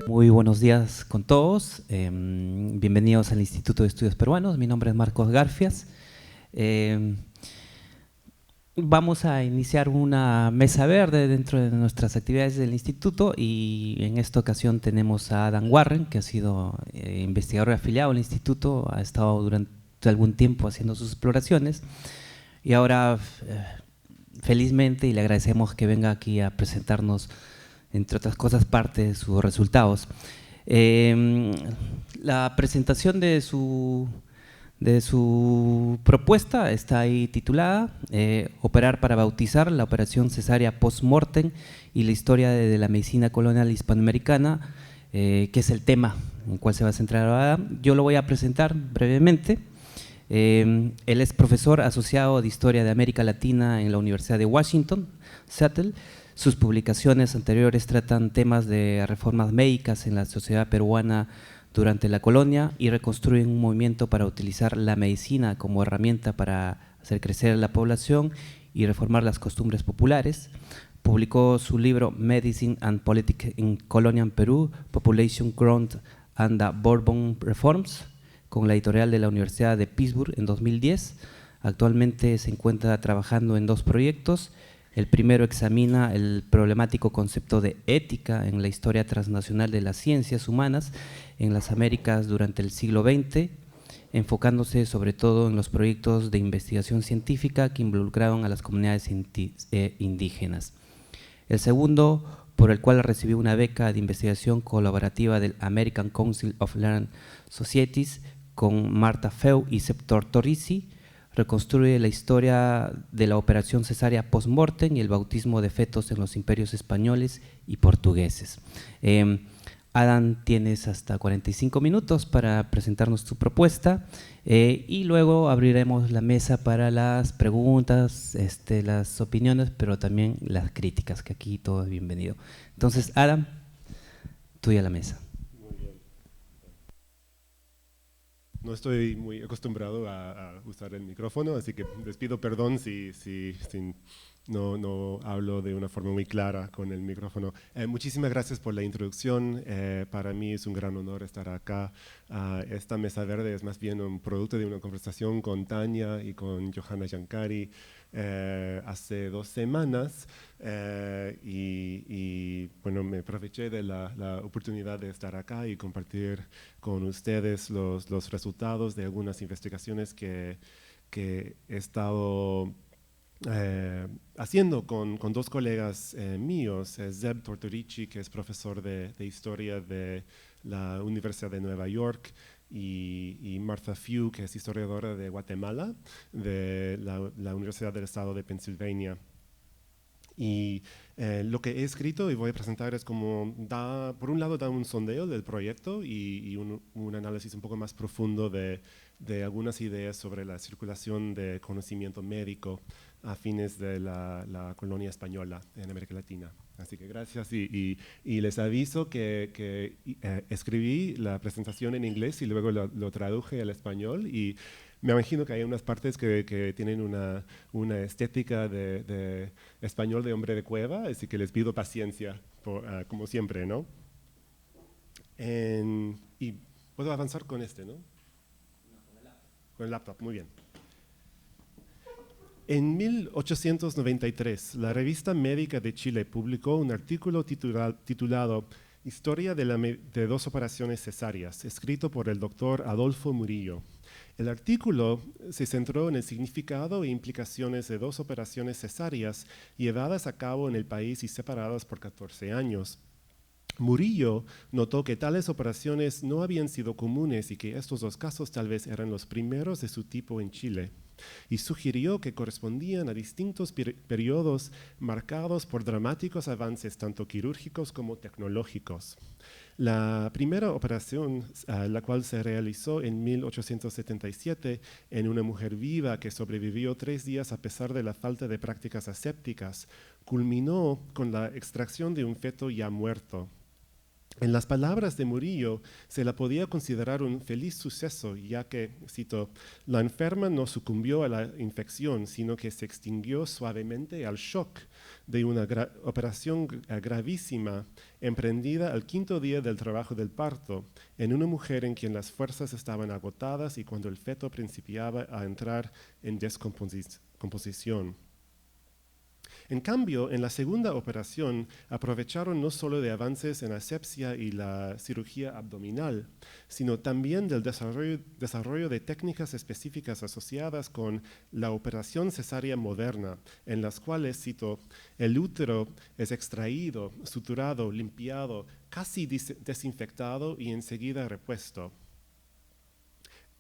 Muy buenos días con todos. Bienvenidos al Instituto de Estudios Peruanos. Mi nombre es Marcos Garfias. Vamos a iniciar una mesa verde dentro de nuestras actividades del instituto y en esta ocasión tenemos a Adam Warren, que ha sido investigador afiliado al instituto, ha estado durante algún tiempo haciendo sus exploraciones y ahora felizmente, y le agradecemos que venga aquí a presentarnos, entre otras cosas, parte de sus resultados. La presentación de su propuesta está ahí titulada Operar para bautizar, la operación cesárea post-mortem y la historia de la medicina colonial hispanoamericana, que es el tema en el cual se va a centrar ahora. Yo lo voy a presentar brevemente. Él es profesor asociado de Historia de América Latina en la Universidad de Washington, Seattle. Sus publicaciones anteriores tratan temas de reformas médicas en la sociedad peruana durante la colonia y reconstruyen un movimiento para utilizar la medicina como herramienta para hacer crecer la población y reformar las costumbres populares. Publicó su libro Medicine and Politics in Colonial Peru, Population Growth and the Bourbon Reforms, con la editorial de la Universidad de Pittsburgh en 2010. Actualmente se encuentra trabajando en dos proyectos. El primero examina el problemático concepto de ética en la historia transnacional de las ciencias humanas en las Américas durante el siglo XX, enfocándose sobre todo en los proyectos de investigación científica que involucraron a las comunidades indígenas. El segundo, por el cual recibió una beca de investigación colaborativa del American Council of Learned Societies con Marta Feu y Sepp Tortorici, reconstruye la historia de la operación cesárea post-mortem y el bautismo de fetos en los imperios españoles y portugueses. Adam, tienes hasta 45 minutos para presentarnos tu propuesta y luego abriremos la mesa para las preguntas, las opiniones, pero también las críticas, que aquí todo es bienvenido. Entonces, Adam, tuya la mesa. No estoy muy acostumbrado a usar el micrófono, así que les pido perdón si no hablo de una forma muy clara con el micrófono. Muchísimas gracias por la introducción. Para mí es un gran honor estar acá. Esta mesa verde es más bien un producto de una conversación con Tania y con Johanna Jankari hace 2 semanas y bueno, me aproveché de la oportunidad de estar acá y compartir con ustedes los resultados de algunas investigaciones que he estado haciendo con 2 colegas míos, Zeb Tortorici, que es profesor de historia de la Universidad de Nueva York, y Martha Few, que es historiadora de Guatemala, de la Universidad del Estado de Pensilvania. Y lo que he escrito y voy a presentar es como, por un lado da un sondeo del proyecto y un análisis un poco más profundo de algunas ideas sobre la circulación de conocimiento médico a fines de la colonia española en América Latina. Así que gracias y les aviso que escribí la presentación en inglés y luego lo traduje al español y me imagino que hay unas partes que tienen una estética de español de hombre de cueva, así que les pido paciencia, como siempre, ¿no? Y puedo avanzar con ¿no? Con el laptop, muy bien. En 1893, la Revista Médica de Chile publicó un artículo titulado Historia de 2 operaciones cesáreas, escrito por el doctor Adolfo Murillo. El artículo se centró en el significado e implicaciones de 2 operaciones cesáreas llevadas a cabo en el país y separadas por 14 años. Murillo notó que tales operaciones no habían sido comunes y que estos 2 casos tal vez eran los primeros de su tipo en Chile, y sugirió que correspondían a distintos periodos marcados por dramáticos avances tanto quirúrgicos como tecnológicos. La primera operación, la cual se realizó en 1877 en una mujer viva que sobrevivió 3 días a pesar de la falta de prácticas asépticas, culminó con la extracción de un feto ya muerto. En las palabras de Murillo, se la podía considerar un feliz suceso, ya que, cito, la enferma no sucumbió a la infección, sino que se extinguió suavemente al shock de una operación gravísima emprendida al 5.º día del trabajo del parto, en una mujer en quien las fuerzas estaban agotadas y cuando el feto principiaba a entrar en descomposición. En cambio, en la segunda operación aprovecharon no solo de avances en asepsia y la cirugía abdominal, sino también del desarrollo de técnicas específicas asociadas con la operación cesárea moderna, en las cuales, cito, el útero es extraído, suturado, limpiado, casi desinfectado y enseguida repuesto.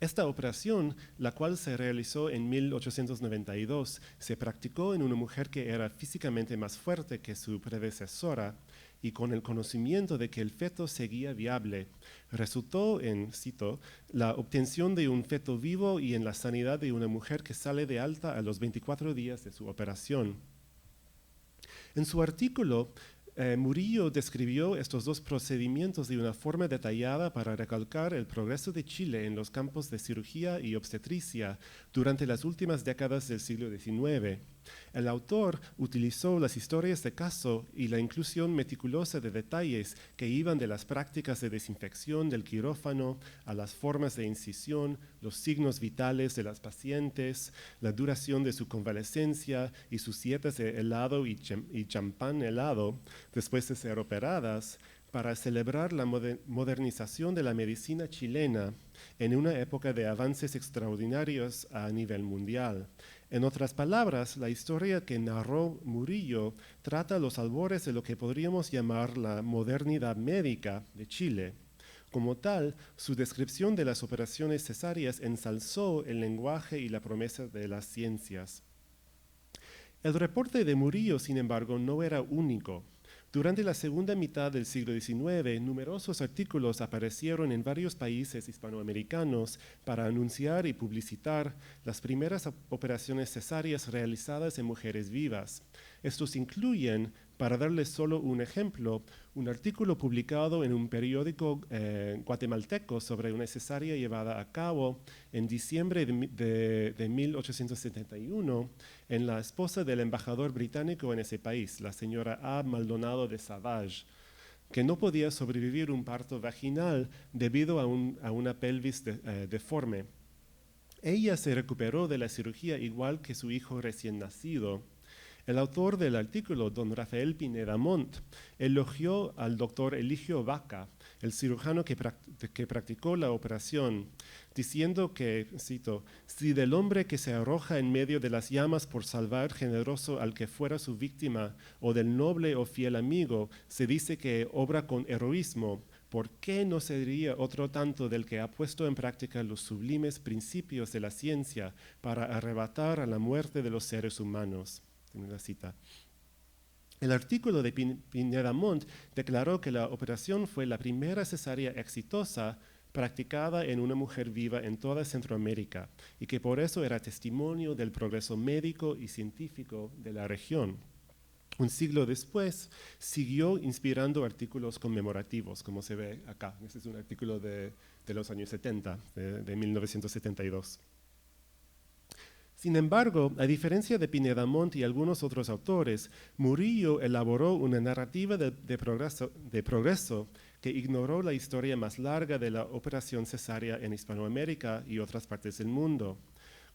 Esta operación, la cual se realizó en 1892, se practicó en una mujer que era físicamente más fuerte que su predecesora y con el conocimiento de que el feto seguía viable. Resultó en, cito, la obtención de un feto vivo y en la sanidad de una mujer que sale de alta a los 24 días de su operación. En su artículo, Murillo describió estos dos procedimientos de una forma detallada para recalcar el progreso de Chile en los campos de cirugía y obstetricia durante las últimas décadas del siglo XIX. El autor utilizó las historias de caso y la inclusión meticulosa de detalles que iban de las prácticas de desinfección del quirófano a las formas de incisión, los signos vitales de las pacientes, la duración de su convalecencia y sus dietas de helado y champán helado después de ser operadas, para celebrar la modernización de la medicina chilena en una época de avances extraordinarios a nivel mundial. En otras palabras, la historia que narró Murillo trata los albores de lo que podríamos llamar la modernidad médica de Chile. Como tal, su descripción de las operaciones cesáreas ensalzó el lenguaje y la promesa de las ciencias. El reporte de Murillo, sin embargo, no era único. Durante la segunda mitad del siglo XIX, numerosos artículos aparecieron en varios países hispanoamericanos para anunciar y publicitar las primeras operaciones cesáreas realizadas en mujeres vivas. Estos incluyen, para darles solo un ejemplo, un artículo publicado en un periódico guatemalteco sobre una cesárea llevada a cabo en diciembre de 1871 en la esposa del embajador británico en ese país, la señora A. Maldonado de Savage, que no podía sobrevivir un parto vaginal debido a una pelvis deforme. Ella se recuperó de la cirugía igual que su hijo recién nacido. El autor del artículo, don Rafael Pineda Montt, elogió al doctor Eligio Vaca, el cirujano que practicó la operación, diciendo que, cito, si del hombre que se arroja en medio de las llamas por salvar generoso al que fuera su víctima, o del noble o fiel amigo, se dice que obra con heroísmo, ¿por qué no sería otro tanto del que ha puesto en práctica los sublimes principios de la ciencia para arrebatar a la muerte de los seres humanos? Una cita. El artículo de Pineda Montt declaró que la operación fue la primera cesárea exitosa practicada en una mujer viva en toda Centroamérica y que por eso era testimonio del progreso médico y científico de la región. Un siglo después, siguió inspirando artículos conmemorativos, como se ve acá. Este es un artículo de los años 70, de 1972. Sin embargo, a diferencia de Pineda Montt y algunos otros autores, Murillo elaboró una narrativa de progreso que ignoró la historia más larga de la operación cesárea en Hispanoamérica y otras partes del mundo.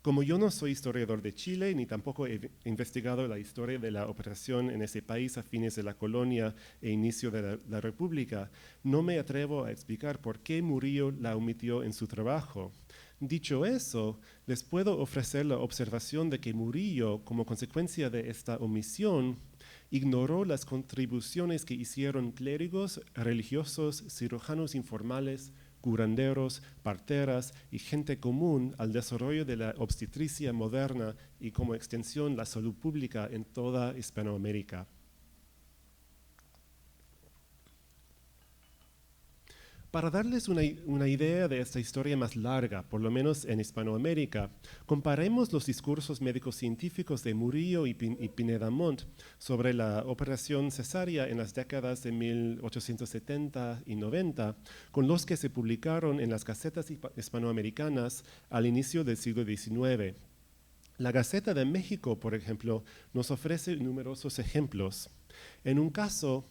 Como yo no soy historiador de Chile, ni tampoco he investigado la historia de la operación en ese país a fines de la colonia e inicio de la República, no me atrevo a explicar por qué Murillo la omitió en su trabajo. Dicho eso, les puedo ofrecer la observación de que Murillo, como consecuencia de esta omisión, ignoró las contribuciones que hicieron clérigos, religiosos, cirujanos informales, curanderos, parteras y gente común al desarrollo de la obstetricia moderna y como extensión la salud pública en toda Hispanoamérica. Para darles una idea de esta historia más larga, por lo menos en Hispanoamérica, comparemos los discursos médicos científicos de Murillo y Pineda Montt sobre la operación cesárea en las décadas de 1870 y 90 con los que se publicaron en las gacetas hispanoamericanas al inicio del siglo XIX. La Gaceta de México, por ejemplo, nos ofrece numerosos ejemplos. En un caso,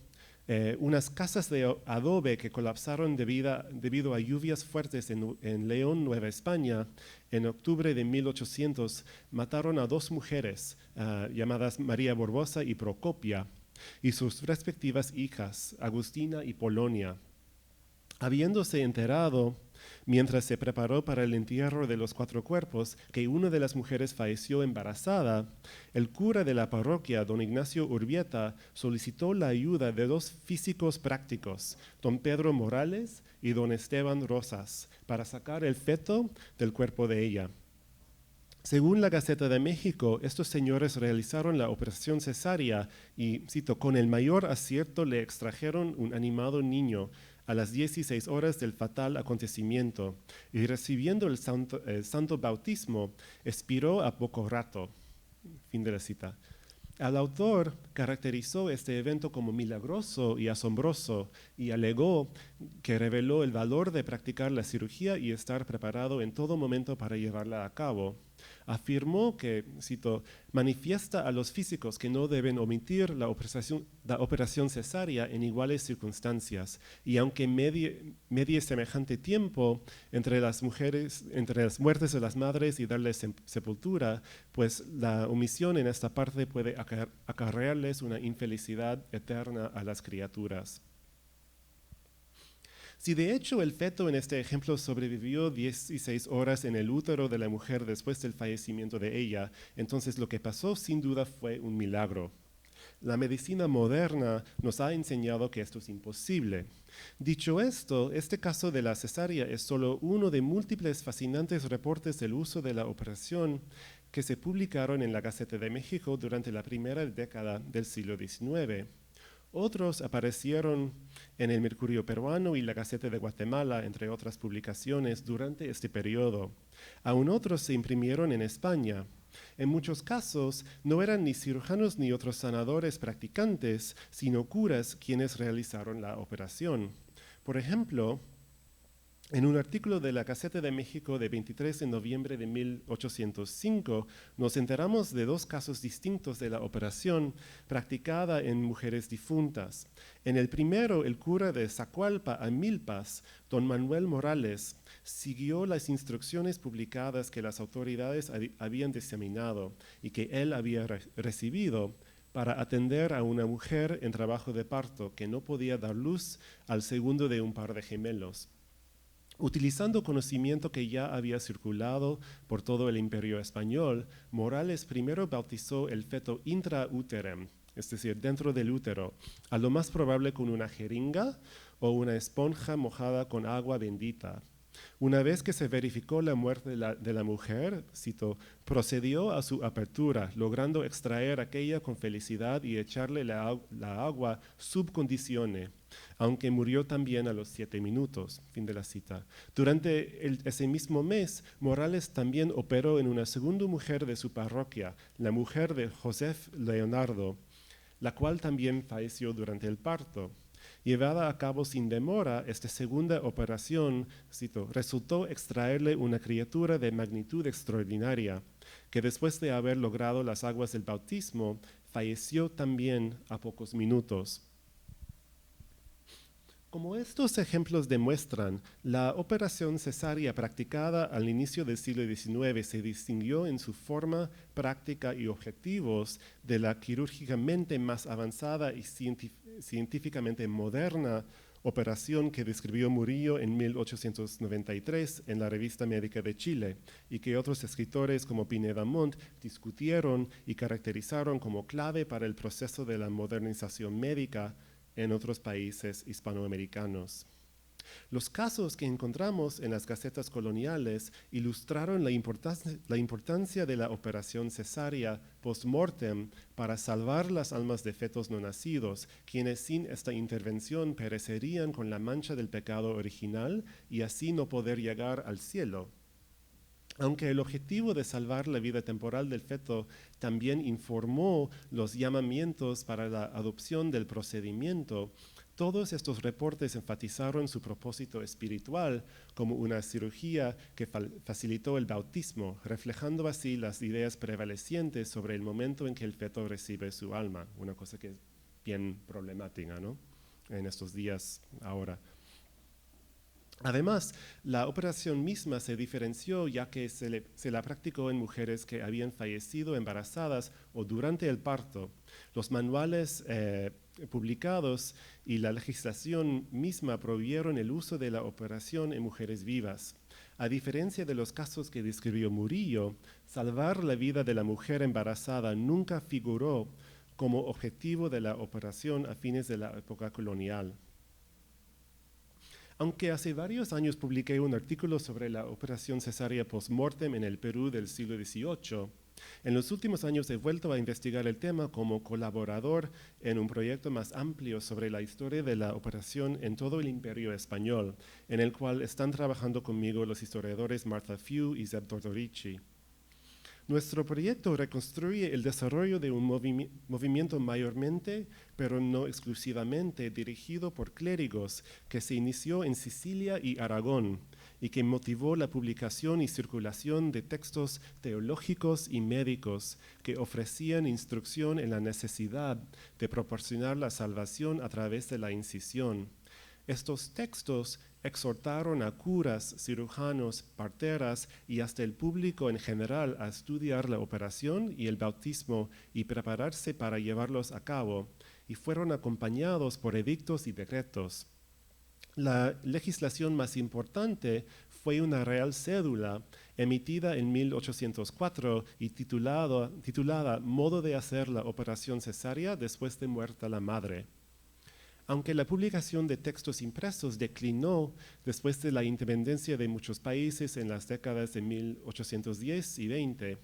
unas casas de adobe que colapsaron debido a lluvias fuertes en León, Nueva España, en octubre de 1800, mataron a dos mujeres llamadas María Borbosa y Procopia, y sus respectivas hijas, Agustina y Polonia. Habiéndose enterado, mientras se preparó para el entierro de los 4 cuerpos, que una de las mujeres falleció embarazada, el cura de la parroquia, don Ignacio Urbieta, solicitó la ayuda de 2 físicos prácticos, don Pedro Morales y don Esteban Rosas, para sacar el feto del cuerpo de ella. Según la Gaceta de México, estos señores realizaron la operación cesárea y, cito, con el mayor acierto le extrajeron un animado niño a las 16 horas del fatal acontecimiento, y recibiendo el santo bautismo, expiró a poco rato. Fin de la cita. El autor caracterizó este evento como milagroso y asombroso y alegó que reveló el valor de practicar la cirugía y estar preparado en todo momento para llevarla a cabo. Afirmó que, cito, manifiesta a los físicos que no deben omitir la operación cesárea en iguales circunstancias, y aunque medie semejante tiempo entre las muertes de las madres y darles sepultura, pues la omisión en esta parte puede acarrearles una infelicidad eterna a las criaturas. Si de hecho el feto en este ejemplo sobrevivió 16 horas en el útero de la mujer después del fallecimiento de ella, entonces lo que pasó sin duda fue un milagro. La medicina moderna nos ha enseñado que esto es imposible. Dicho esto, este caso de la cesárea es solo uno de múltiples fascinantes reportes del uso de la operación que se publicaron en la Gaceta de México durante la primera década del siglo XIX. Otros aparecieron en el Mercurio Peruano y la Gaceta de Guatemala, entre otras publicaciones, durante este periodo. Aún otros se imprimieron en España. En muchos casos, no eran ni cirujanos ni otros sanadores practicantes, sino curas quienes realizaron la operación. Por ejemplo, en un artículo de la Gaceta de México de 23 de noviembre de 1805, nos enteramos de 2 casos distintos de la operación practicada en mujeres difuntas. En el primero, el cura de Zacualpa a Milpas, don Manuel Morales, siguió las instrucciones publicadas que las autoridades habían diseminado y que él había recibido para atender a una mujer en trabajo de parto que no podía dar luz al segundo de un par de gemelos. Utilizando conocimiento que ya había circulado por todo el Imperio Español, Morales primero bautizó el feto intraúterem, es decir, dentro del útero, a lo más probable con una jeringa o una esponja mojada con agua bendita. Una vez que se verificó la muerte de la mujer, cito, procedió a su apertura, logrando extraer aquella con felicidad y echarle la agua sub conditione, aunque murió también a los 7 minutos. Fin de la cita. Durante ese mismo mes, Morales también operó en una segunda mujer de su parroquia, la mujer de Josef Leonardo, la cual también falleció durante el parto. Llevada a cabo sin demora, esta segunda operación, cito, resultó extraerle una criatura de magnitud extraordinaria, que después de haber logrado las aguas del bautismo, falleció también a pocos minutos. Como estos ejemplos demuestran, la operación cesárea practicada al inicio del siglo XIX se distinguió en su forma, práctica y objetivos de la quirúrgicamente más avanzada y científicamente moderna operación que describió Murillo en 1893 en la Revista Médica de Chile y que otros escritores como Pineda Montt discutieron y caracterizaron como clave para el proceso de la modernización médica en otros países hispanoamericanos. Los casos que encontramos en las gacetas coloniales ilustraron la importancia de la operación cesárea post-mortem para salvar las almas de fetos no nacidos, quienes sin esta intervención perecerían con la mancha del pecado original y así no poder llegar al cielo. Aunque el objetivo de salvar la vida temporal del feto también informó los llamamientos para la adopción del procedimiento, todos estos reportes enfatizaron su propósito espiritual como una cirugía que facilitó el bautismo, reflejando así las ideas prevalecientes sobre el momento en que el feto recibe su alma, una cosa que es bien problemática, ¿no?, en estos días ahora. Además, la operación misma se diferenció ya que se la practicó en mujeres que habían fallecido embarazadas o durante el parto. Los manuales publicados y la legislación misma prohibieron el uso de la operación en mujeres vivas. A diferencia de los casos que describió Murillo, salvar la vida de la mujer embarazada nunca figuró como objetivo de la operación a fines de la época colonial. Aunque hace varios años publiqué un artículo sobre la operación cesárea post-mortem en el Perú del siglo XVIII, en los últimos años he vuelto a investigar el tema como colaborador en un proyecto más amplio sobre la historia de la operación en todo el Imperio Español, en el cual están trabajando conmigo los historiadores Martha Few y Zeb Tortorici. Nuestro proyecto reconstruye el desarrollo de un movimiento mayormente, pero no exclusivamente, dirigido por clérigos que se inició en Sicilia y Aragón y que motivó la publicación y circulación de textos teológicos y médicos que ofrecían instrucción en la necesidad de proporcionar la salvación a través de la incisión. Estos textos exhortaron a curas, cirujanos, parteras y hasta el público en general a estudiar la operación y el bautismo y prepararse para llevarlos a cabo, y fueron acompañados por edictos y decretos. La legislación más importante fue una real cédula emitida en 1804 y titulada Modo de hacer la operación cesárea después de muerta la madre. Aunque la publicación de textos impresos declinó después de la independencia de muchos países en las décadas de 1810 y 20,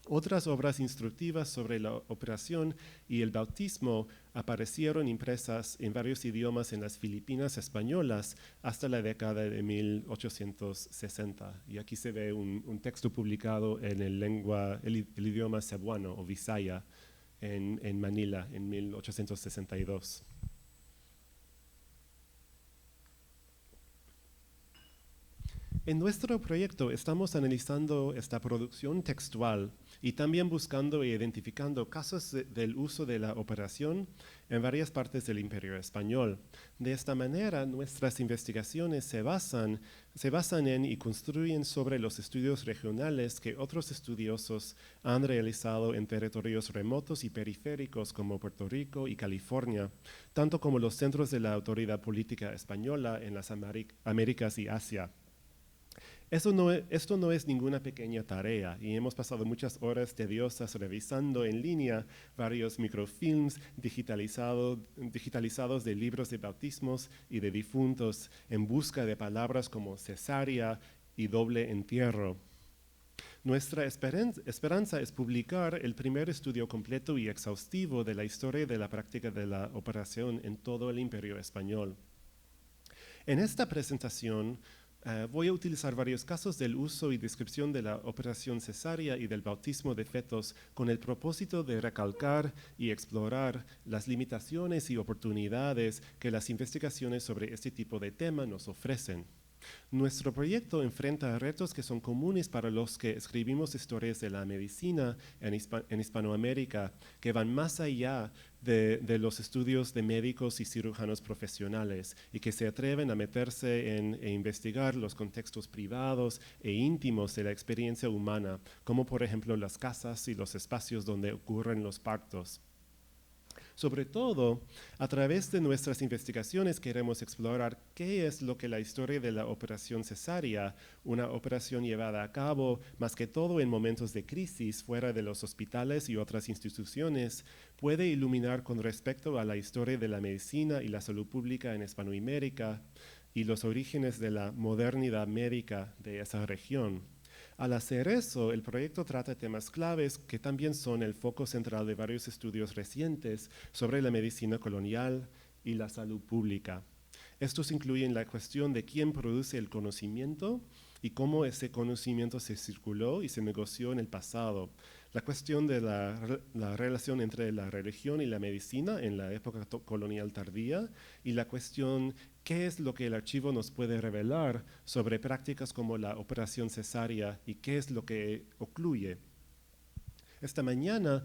otras obras instructivas sobre la operación y el bautismo aparecieron impresas en varios idiomas en las Filipinas españolas hasta la década de 1860. Y aquí se ve un texto publicado en el idioma cebuano o visaya en Manila en 1862. En nuestro proyecto estamos analizando esta producción textual y también buscando e identificando casos del uso de la operación en varias partes del Imperio Español. De esta manera, nuestras investigaciones se basan en y construyen sobre los estudios regionales que otros estudiosos han realizado en territorios remotos y periféricos como Puerto Rico y California, tanto como los centros de la autoridad política española en las Américas y Asia. Esto no es ninguna pequeña tarea y hemos pasado muchas horas tediosas revisando en línea varios microfilms digitalizados de libros de bautismos y de difuntos en busca de palabras como cesárea y doble entierro. Nuestra esperanza es publicar el primer estudio completo y exhaustivo de la historia de la práctica de la operación en todo el Imperio Español. En esta presentación voy a utilizar varios casos del uso y descripción de la operación cesárea y del bautismo de fetos con el propósito de recalcar y explorar las limitaciones y oportunidades que las investigaciones sobre este tipo de tema nos ofrecen. Nuestro proyecto enfrenta retos que son comunes para los que escribimos historias de la medicina en Hispanoamérica, que van más allá de los estudios de médicos y cirujanos profesionales y que se atreven a meterse e investigar los contextos privados e íntimos de la experiencia humana, como por ejemplo las casas y los espacios donde ocurren los partos. Sobre todo, a través de nuestras investigaciones queremos explorar qué es lo que la historia de la operación cesárea, una operación llevada a cabo más que todo en momentos de crisis fuera de los hospitales y otras instituciones, puede iluminar con respecto a la historia de la medicina y la salud pública en Hispanoamérica, y los orígenes de la modernidad médica de esa región. Al hacer eso, el proyecto trata temas claves que también son el foco central de varios estudios recientes sobre la medicina colonial y la salud pública. Estos incluyen la cuestión de quién produce el conocimiento y cómo ese conocimiento se circuló y se negoció en el pasado. La cuestión de la relación entre la religión y la medicina en la época colonial tardía y la cuestión qué es lo que el archivo nos puede revelar sobre prácticas como la operación cesárea y qué es lo que ocluye. Esta mañana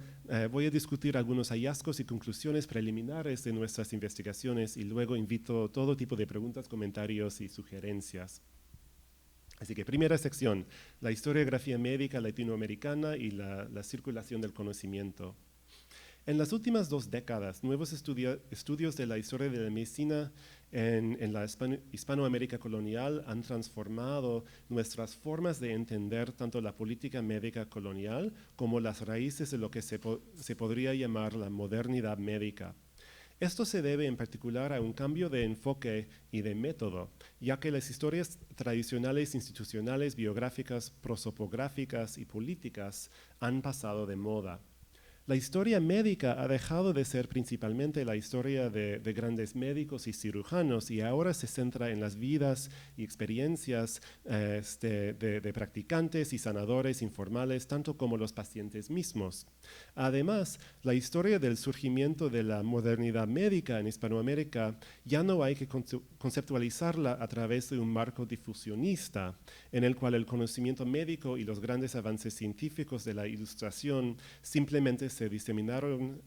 voy a discutir algunos hallazgos y conclusiones preliminares de nuestras investigaciones y luego invito todo tipo de preguntas, comentarios y sugerencias. Así que primera sección, la historiografía médica latinoamericana y la circulación del conocimiento. En las últimas 2 décadas, nuevos estudios de la historia de la medicina en la Hispanoamérica colonial han transformado nuestras formas de entender tanto la política médica colonial como las raíces de lo que se podría llamar la modernidad médica. Esto se debe en particular a un cambio de enfoque y de método, ya que las historias tradicionales institucionales, biográficas, prosopográficas y políticas han pasado de moda. La historia médica ha dejado de ser principalmente la historia de grandes médicos y cirujanos y ahora se centra en las vidas y experiencias de practicantes y sanadores informales, tanto como los pacientes mismos. Además, la historia del surgimiento de la modernidad médica en Hispanoamérica ya no hay que conceptualizarla a través de un marco difusionista, en el cual el conocimiento médico y los grandes avances científicos de la Ilustración simplemente se diseminaron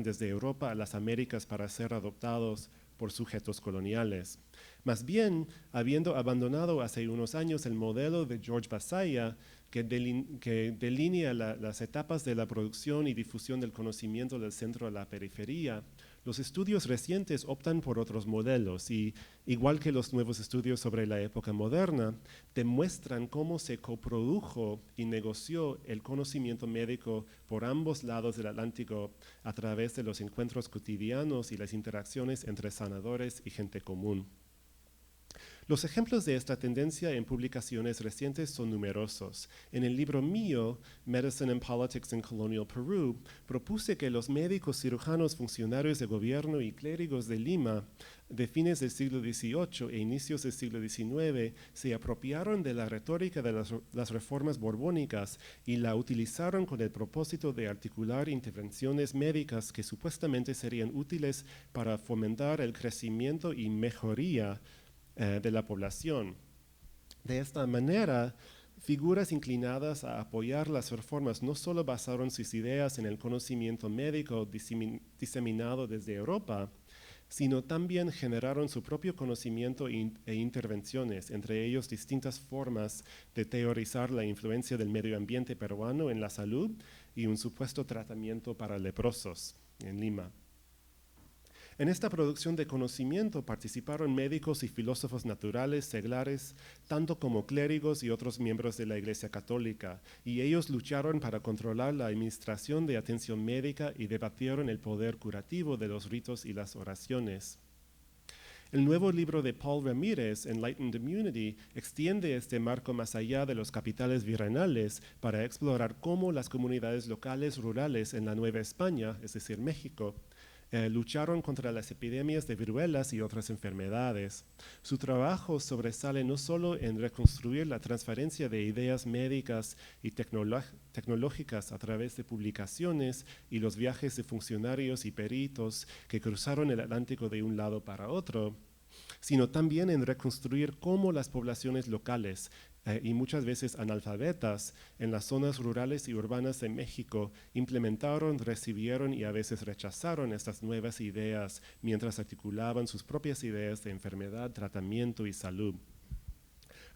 desde Europa a las Américas para ser adoptados por sujetos coloniales. Más bien, habiendo abandonado hace unos años el modelo de George Basaya, que delinea las etapas de la producción y difusión del conocimiento del centro a la periferia, los estudios recientes optan por otros modelos y, igual que los nuevos estudios sobre la época moderna, demuestran cómo se coprodujo y negoció el conocimiento médico por ambos lados del Atlántico a través de los encuentros cotidianos y las interacciones entre sanadores y gente común. Los ejemplos de esta tendencia en publicaciones recientes son numerosos. En el libro mío, Medicine and Politics in Colonial Peru, propuse que los médicos, cirujanos, funcionarios de gobierno y clérigos de Lima de fines del siglo XVIII e inicios del siglo XIX se apropiaron de la retórica de las reformas borbónicas y la utilizaron con el propósito de articular intervenciones médicas que supuestamente serían útiles para fomentar el crecimiento y mejoría de la población. De esta manera, figuras inclinadas a apoyar las reformas no solo basaron sus ideas en el conocimiento médico diseminado desde Europa, sino también generaron su propio conocimiento e intervenciones, entre ellos distintas formas de teorizar la influencia del medio ambiente peruano en la salud y un supuesto tratamiento para leprosos en Lima. En esta producción de conocimiento participaron médicos y filósofos naturales, seglares, tanto como clérigos y otros miembros de la Iglesia Católica, y ellos lucharon para controlar la administración de atención médica y debatieron el poder curativo de los ritos y las oraciones. El nuevo libro de Paul Ramírez, Enlightened Immunity, extiende este marco más allá de los capitales virreinales para explorar cómo las comunidades locales rurales en la Nueva España, es decir, México, lucharon contra las epidemias de viruelas y otras enfermedades. Su trabajo sobresale no solo en reconstruir la transferencia de ideas médicas y tecnológicas a través de publicaciones y los viajes de funcionarios y peritos que cruzaron el Atlántico de un lado para otro, sino también en reconstruir cómo las poblaciones locales y muchas veces analfabetas en las zonas rurales y urbanas de México implementaron, recibieron y a veces rechazaron estas nuevas ideas mientras articulaban sus propias ideas de enfermedad, tratamiento y salud.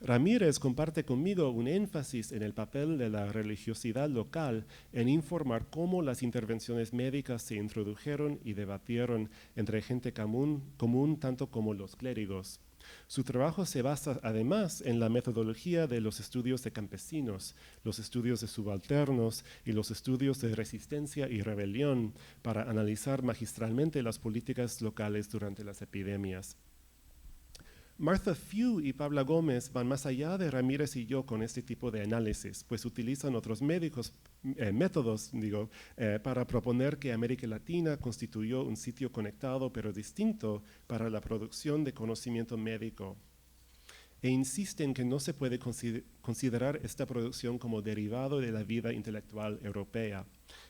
Ramírez comparte conmigo un énfasis en el papel de la religiosidad local en informar cómo las intervenciones médicas se introdujeron y debatieron entre gente común tanto como los clérigos. Su trabajo se basa además en la metodología de los estudios de campesinos, los estudios de subalternos y los estudios de resistencia y rebelión para analizar magistralmente las políticas locales durante las epidemias. Martha Few y Pablo Gómez van más allá de Ramírez y yo con este tipo de análisis, pues utilizan otros métodos para proponer que América Latina constituyó un sitio conectado pero distinto para la producción de conocimiento médico. E insisten que no se puede considerar esta producción como derivado de la vida intelectual europea.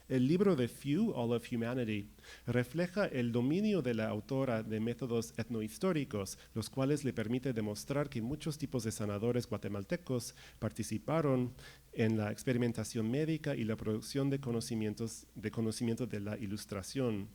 El libro de Few, All of Humanity, refleja el dominio de la autora de métodos etnohistóricos, los cuales le permite demostrar que muchos tipos de sanadores guatemaltecos participaron en la experimentación médica y la producción de conocimiento de la ilustración.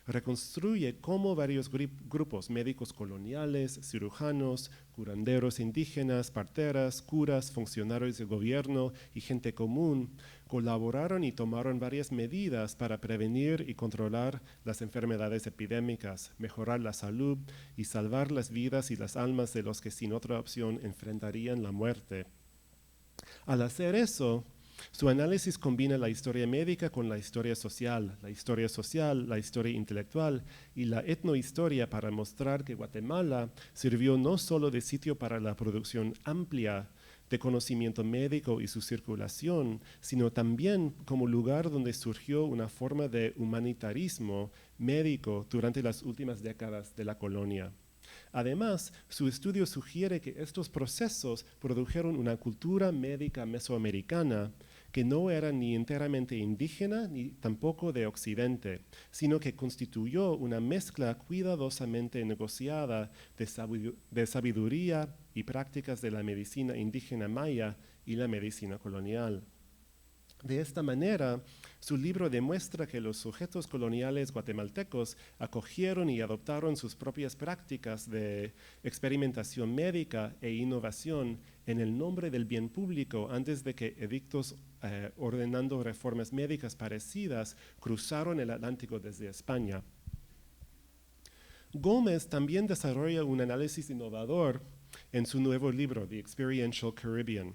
Reconstruye cómo varios grupos médicos coloniales, cirujanos, curanderos indígenas, parteras, curas, funcionarios de gobierno y gente común colaboraron y tomaron varias medidas para prevenir y controlar las enfermedades epidémicas, mejorar la salud y salvar las vidas y las almas de los que sin otra opción enfrentarían la muerte. Al hacer eso, su análisis combina la historia médica con la historia social, la historia intelectual y la etnohistoria para mostrar que Guatemala sirvió no solo de sitio para la producción amplia de conocimiento médico y su circulación, sino también como lugar donde surgió una forma de humanitarismo médico durante las últimas décadas de la colonia. Además, su estudio sugiere que estos procesos produjeron una cultura médica mesoamericana que no era ni enteramente indígena ni tampoco de Occidente, sino que constituyó una mezcla cuidadosamente negociada de sabiduría y prácticas de la medicina indígena maya y la medicina colonial. De esta manera, su libro demuestra que los sujetos coloniales guatemaltecos acogieron y adoptaron sus propias prácticas de experimentación médica e innovación en el nombre del bien público antes de que edictos ordenando reformas médicas parecidas cruzaron el Atlántico desde España. Gómez también desarrolla un análisis innovador en su nuevo libro, The Experiential Caribbean.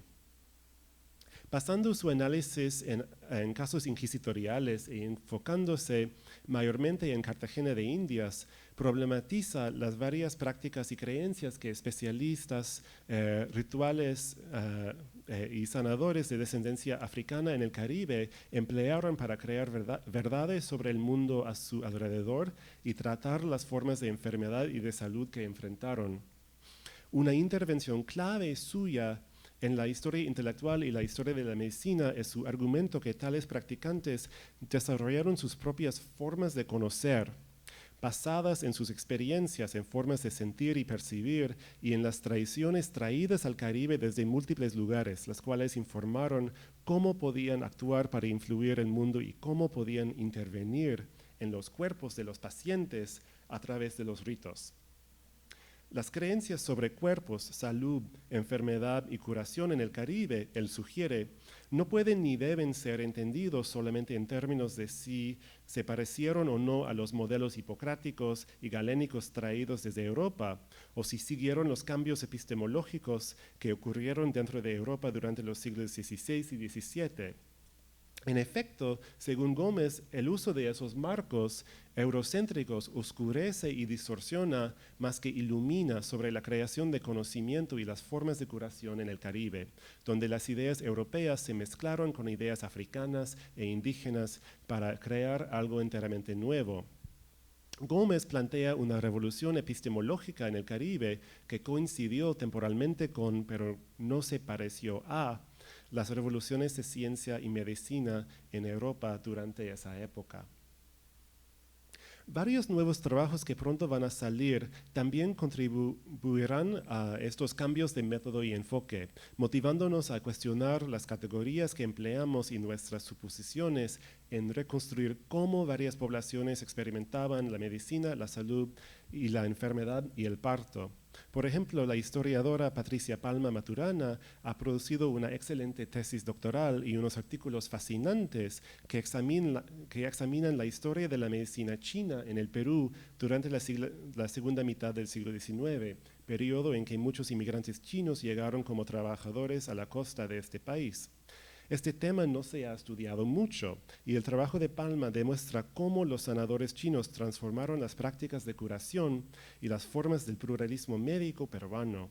Basando su análisis en casos inquisitoriales e enfocándose mayormente en Cartagena de Indias, problematiza las varias prácticas y creencias que especialistas, rituales y sanadores de descendencia africana en el Caribe emplearon para crear verdades sobre el mundo a su alrededor y tratar las formas de enfermedad y de salud que enfrentaron. Una intervención clave suya en la historia intelectual y la historia de la medicina es su argumento que tales practicantes desarrollaron sus propias formas de conocer, basadas en sus experiencias, en formas de sentir y percibir y en las tradiciones traídas al Caribe desde múltiples lugares, las cuales informaron cómo podían actuar para influir el mundo y cómo podían intervenir en los cuerpos de los pacientes a través de los ritos. Las creencias sobre cuerpos, salud, enfermedad y curación en el Caribe, él sugiere, no pueden ni deben ser entendidos solamente en términos de si se parecieron o no a los modelos hipocráticos y galénicos traídos desde Europa, o si siguieron los cambios epistemológicos que ocurrieron dentro de Europa durante los siglos XVI y XVII. En efecto, según Gómez, el uso de esos marcos eurocéntricos oscurece y distorsiona más que ilumina sobre la creación de conocimiento y las formas de curación en el Caribe, donde las ideas europeas se mezclaron con ideas africanas e indígenas para crear algo enteramente nuevo. Gómez plantea una revolución epistemológica en el Caribe que coincidió temporalmente con, pero no se pareció a, las revoluciones de ciencia y medicina en Europa durante esa época. Varios nuevos trabajos que pronto van a salir también contribuirán a estos cambios de método y enfoque, motivándonos a cuestionar las categorías que empleamos y nuestras suposiciones en reconstruir cómo varias poblaciones experimentaban la medicina, la salud y la enfermedad y el parto. Por ejemplo, la historiadora Patricia Palma Maturana ha producido una excelente tesis doctoral y unos artículos fascinantes que examinan la historia de la medicina china en el Perú durante la segunda mitad del siglo XIX, periodo en que muchos inmigrantes chinos llegaron como trabajadores a la costa de este país. Este tema no se ha estudiado mucho y el trabajo de Palma demuestra cómo los sanadores chinos transformaron las prácticas de curación y las formas del pluralismo médico peruano.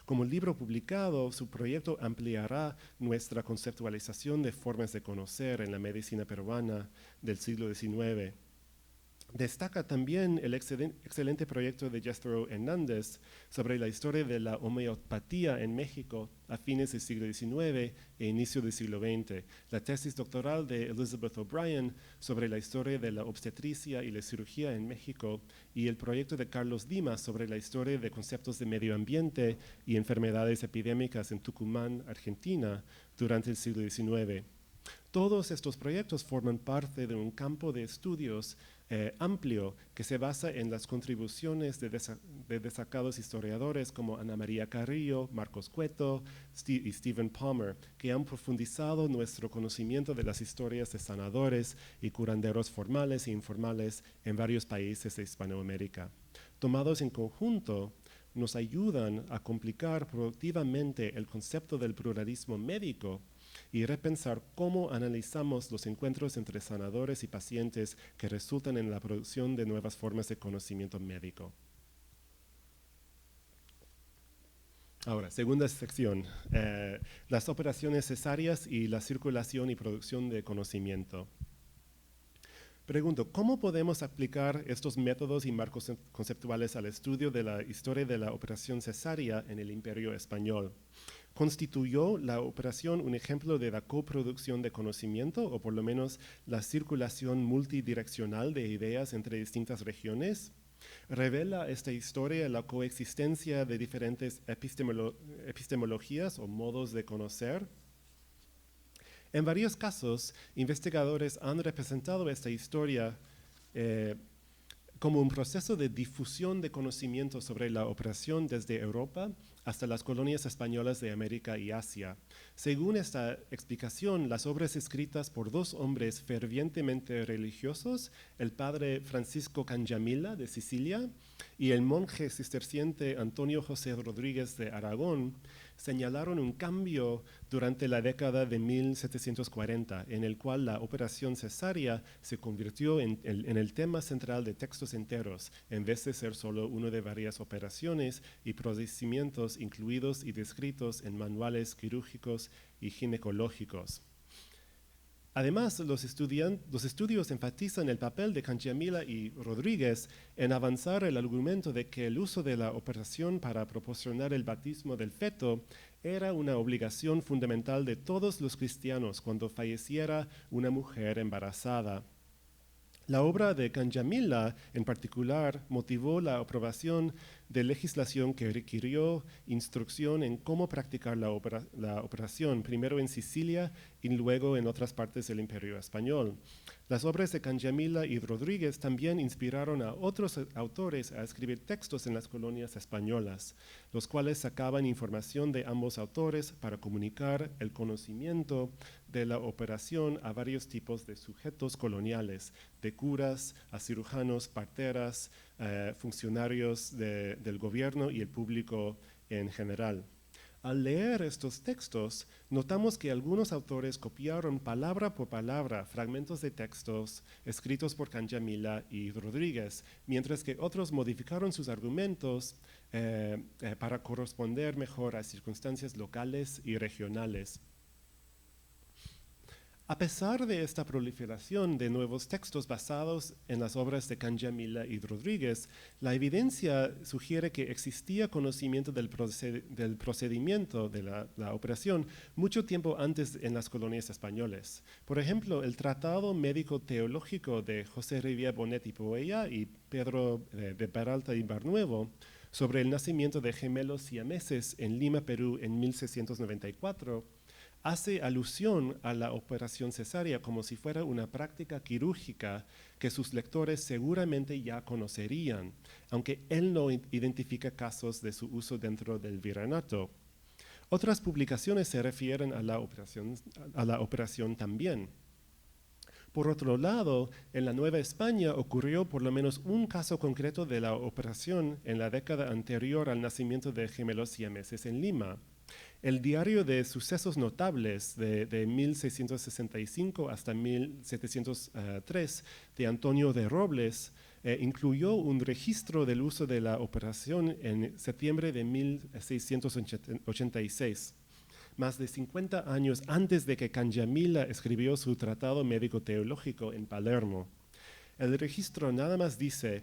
Como libro publicado, su proyecto ampliará nuestra conceptualización de formas de conocer en la medicina peruana del siglo XIX. Destaca también el excelente proyecto de Jethro Hernández sobre la historia de la homeopatía en México a fines del siglo XIX e inicio del siglo XX, la tesis doctoral de Elizabeth O'Brien sobre la historia de la obstetricia y la cirugía en México y el proyecto de Carlos Dimas sobre la historia de conceptos de medio ambiente y enfermedades epidémicas en Tucumán, Argentina, durante el siglo XIX. Todos estos proyectos forman parte de un campo de estudios amplio que se basa en las contribuciones de destacados historiadores como Ana María Carrillo, Marcos Cueto y Stephen Palmer, que han profundizado nuestro conocimiento de las historias de sanadores y curanderos formales e informales en varios países de Hispanoamérica. Tomados en conjunto, nos ayudan a complicar productivamente el concepto del pluralismo médico y repensar cómo analizamos los encuentros entre sanadores y pacientes que resultan en la producción de nuevas formas de conocimiento médico. Ahora, segunda sección, las operaciones cesáreas y la circulación y producción de conocimiento. Pregunto, ¿cómo podemos aplicar estos métodos y marcos conceptuales al estudio de la historia de la operación cesárea en el Imperio Español? ¿Constituyó la operación un ejemplo de la coproducción de conocimiento o por lo menos la circulación multidireccional de ideas entre distintas regiones? ¿Revela esta historia la coexistencia de diferentes epistemologías o modos de conocer? En varios casos, investigadores han representado esta historia como un proceso de difusión de conocimiento sobre la operación desde Europa hasta las colonias españolas de América y Asia. Según esta explicación, las obras escritas por dos hombres fervientemente religiosos, el padre Francisco Canjamila de Sicilia y el monje cisterciente Antonio José Rodríguez de Aragón, señalaron un cambio durante la década de 1740, en el cual la operación cesárea se convirtió en el tema central de textos enteros, en vez de ser solo una de varias operaciones y procedimientos incluidos y descritos en manuales quirúrgicos y ginecológicos. Además, los estudios enfatizan el papel de Canjamila y Rodríguez en avanzar el argumento de que el uso de la operación para proporcionar el bautismo del feto era una obligación fundamental de todos los cristianos cuando falleciera una mujer embarazada. La obra de Canjamila, en particular, motivó la aprobación de legislación que requirió instrucción en cómo practicar la operación, primero en Sicilia y luego en otras partes del Imperio Español. Las obras de Canjamila y Rodríguez también inspiraron a otros autores a escribir textos en las colonias españolas, los cuales sacaban información de ambos autores para comunicar el conocimiento de la operación a varios tipos de sujetos coloniales, de curas a cirujanos, parteras, funcionarios del gobierno y el público en general. Al leer estos textos, notamos que algunos autores copiaron palabra por palabra fragmentos de textos escritos por Canjamila y Rodríguez, mientras que otros modificaron sus argumentos para corresponder mejor a circunstancias locales y regionales. A pesar de esta proliferación de nuevos textos basados en las obras de Canjamila y Rodríguez, la evidencia sugiere que existía conocimiento del procedimiento de la operación mucho tiempo antes en las colonias españolas. Por ejemplo, el Tratado Médico Teológico de José Rivière Bonet y Poella y Pedro de Peralta y Barnuevo sobre el nacimiento de gemelos siameses en Lima, Perú, en 1694, hace alusión a la operación cesárea como si fuera una práctica quirúrgica que sus lectores seguramente ya conocerían, aunque él no identifica casos de su uso dentro del virreinato. Otras publicaciones se refieren a la operación también. Por otro lado, en la Nueva España ocurrió por lo menos un caso concreto de la operación en la década anterior al nacimiento de gemelos siameses en Lima. El diario de sucesos notables de 1665 hasta 1703 de Antonio de Robles incluyó un registro del uso de la operación en septiembre de 1686, más de 50 años antes de que Cangiamilla escribió su tratado médico-teológico en Palermo. El registro nada más dice: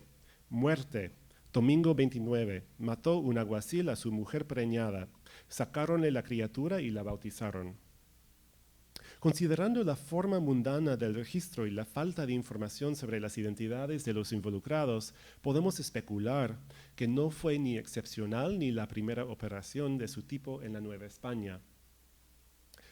muerte, domingo 29, mató un alguacil a su mujer preñada, sacáronle la criatura y la bautizaron. Considerando la forma mundana del registro y la falta de información sobre las identidades de los involucrados, podemos especular que no fue ni excepcional ni la primera operación de su tipo en la Nueva España.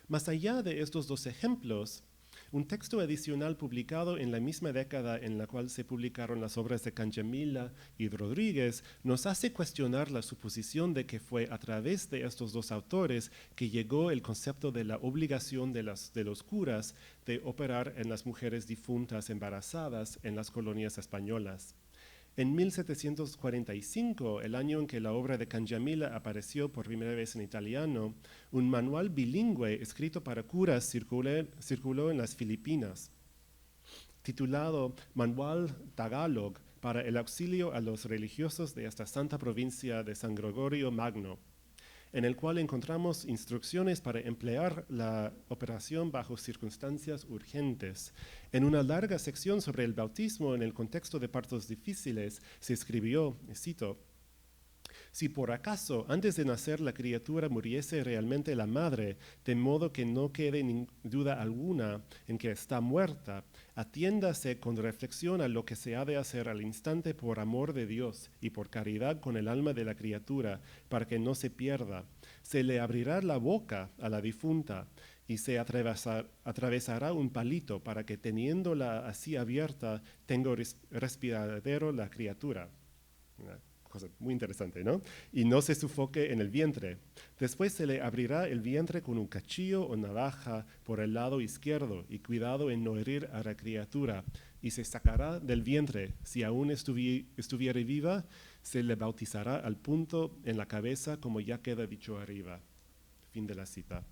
Más allá de estos dos ejemplos, un texto adicional publicado en la misma década en la cual se publicaron las obras de Cangiamilla y Rodríguez nos hace cuestionar la suposición de que fue a través de estos dos autores que llegó el concepto de la obligación de los curas de operar en las mujeres difuntas embarazadas en las colonias españolas. En 1745, el año en que la obra de Cangiamilla apareció por primera vez en italiano, un manual bilingüe escrito para curas circuló en las Filipinas, titulado Manual Tagalog para el auxilio a los religiosos de esta santa provincia de San Gregorio Magno, en el cual encontramos instrucciones para emplear la operación bajo circunstancias urgentes. En una larga sección sobre el bautismo en el contexto de partos difíciles se escribió, cito: si por acaso antes de nacer la criatura muriese realmente la madre, de modo que no quede duda alguna en que está muerta, atiéndase con reflexión a lo que se ha de hacer al instante por amor de Dios y por caridad con el alma de la criatura, para que no se pierda. Se le abrirá la boca a la difunta y se atravesará un palito para que, teniéndola así abierta, tenga respiradero la criatura. Cosa muy interesante, ¿no? Y no se sufoque en el vientre. Después se le abrirá el vientre con un cuchillo o navaja por el lado izquierdo, y cuidado en no herir a la criatura, y se sacará del vientre. Si aún estuviera viva, se le bautizará al punto en la cabeza, como ya queda dicho arriba. Fin de la cita.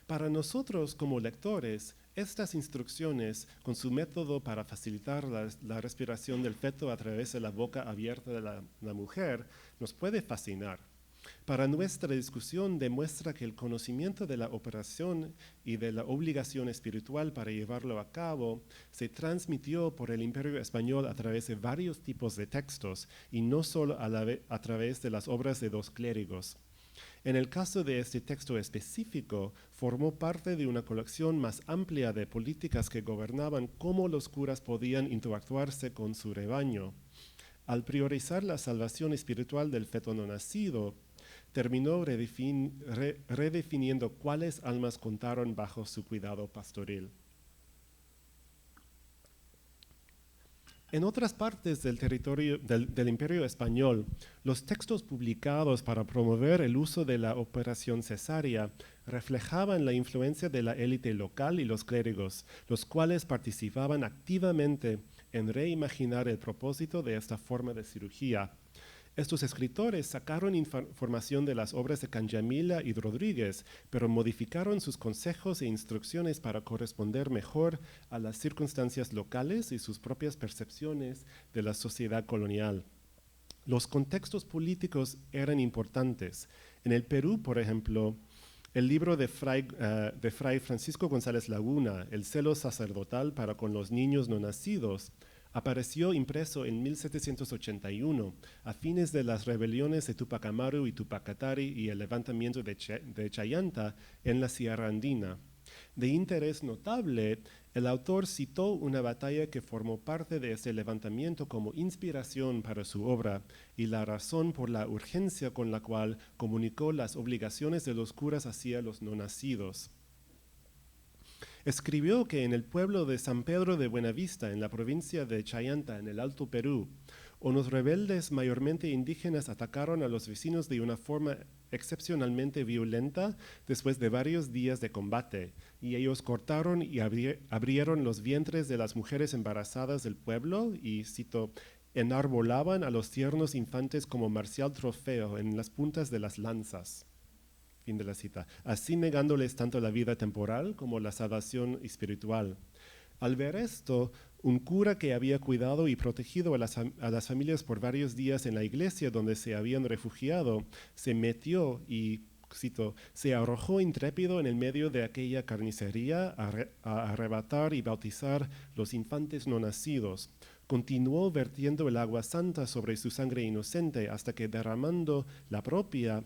Para nosotros como lectores, estas instrucciones, con su método para facilitar la respiración del feto a través de la boca abierta de la mujer, nos puede fascinar. Para nuestra discusión demuestra que el conocimiento de la operación y de la obligación espiritual para llevarlo a cabo se transmitió por el Imperio Español a través de varios tipos de textos y no solo a través de las obras de dos clérigos. En el caso de este texto específico, formó parte de una colección más amplia de políticas que gobernaban cómo los curas podían interactuarse con su rebaño. Al priorizar la salvación espiritual del feto no nacido, terminó redefiniendo cuáles almas contaron bajo su cuidado pastoril. En otras partes del territorio del Imperio Español, los textos publicados para promover el uso de la operación cesárea reflejaban la influencia de la élite local y los clérigos, los cuales participaban activamente en reimaginar el propósito de esta forma de cirugía. Estos escritores sacaron información de las obras de Cangiamilla y Rodríguez, pero modificaron sus consejos e instrucciones para corresponder mejor a las circunstancias locales y sus propias percepciones de la sociedad colonial. Los contextos políticos eran importantes. En el Perú, por ejemplo, el libro de Fray Francisco González Laguna, El celo sacerdotal para con los niños no nacidos, apareció impreso en 1781, a fines de las rebeliones de Tupac Amaru y Tupac Katari y el levantamiento de Chayanta en la Sierra Andina. De interés notable, el autor citó una batalla que formó parte de ese levantamiento como inspiración para su obra y la razón por la urgencia con la cual comunicó las obligaciones de los curas hacia los no nacidos. Escribió que en el pueblo de San Pedro de Buenavista, en la provincia de Chayanta, en el Alto Perú, unos rebeldes mayormente indígenas atacaron a los vecinos de una forma excepcionalmente violenta después de varios días de combate, y ellos cortaron y abrieron los vientres de las mujeres embarazadas del pueblo y, cito, enarbolaban a los tiernos infantes como marcial trofeo en las puntas de las lanzas. fin de la cita, así negándoles tanto la vida temporal como la salvación espiritual. Al ver esto, un cura que había cuidado y protegido a las familias por varios días en la iglesia donde se habían refugiado, se metió y, cito, se arrojó intrépido en el medio de aquella carnicería a arrebatar y bautizar los infantes no nacidos. Continuó vertiendo el agua santa sobre su sangre inocente hasta que, derramando la propia,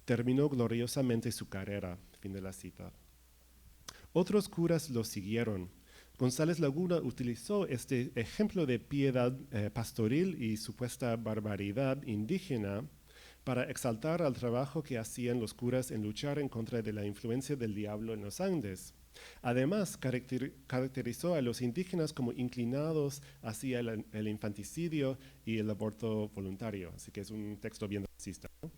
terminó gloriosamente su carrera. Fin de la cita. Otros curas lo siguieron. González Laguna utilizó este ejemplo de piedad pastoril y supuesta barbaridad indígena para exaltar al trabajo que hacían los curas en luchar en contra de la influencia del diablo en los Andes. Además, caracterizó a los indígenas como inclinados hacia el infanticidio y el aborto voluntario. Así que es un texto bien racista, ¿no?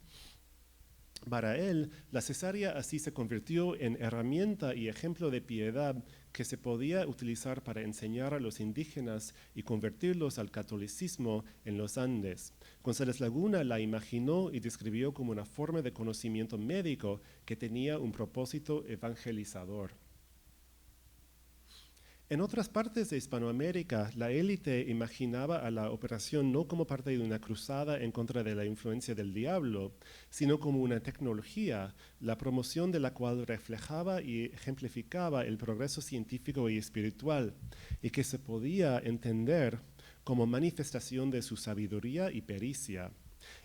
Para él, la cesárea así se convirtió en herramienta y ejemplo de piedad que se podía utilizar para enseñar a los indígenas y convertirlos al catolicismo en los Andes. González Laguna la imaginó y describió como una forma de conocimiento médico que tenía un propósito evangelizador. En otras partes de Hispanoamérica, la élite imaginaba a la operación no como parte de una cruzada en contra de la influencia del diablo, sino como una tecnología, la promoción de la cual reflejaba y ejemplificaba el progreso científico y espiritual, y que se podía entender como manifestación de su sabiduría y pericia.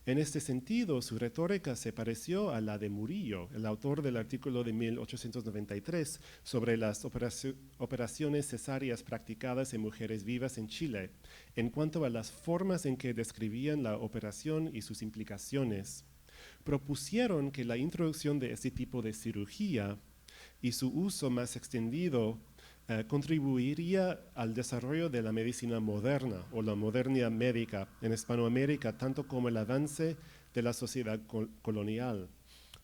En este sentido, su retórica se pareció a la de Murillo, el autor del artículo de 1893 sobre las operaciones cesáreas practicadas en mujeres vivas en Chile, en cuanto a las formas en que describían la operación y sus implicaciones. Propusieron que la introducción de este tipo de cirugía y su uso más extendido contribuiría al desarrollo de la medicina moderna o la modernidad médica en Hispanoamérica, tanto como el avance de la sociedad colonial.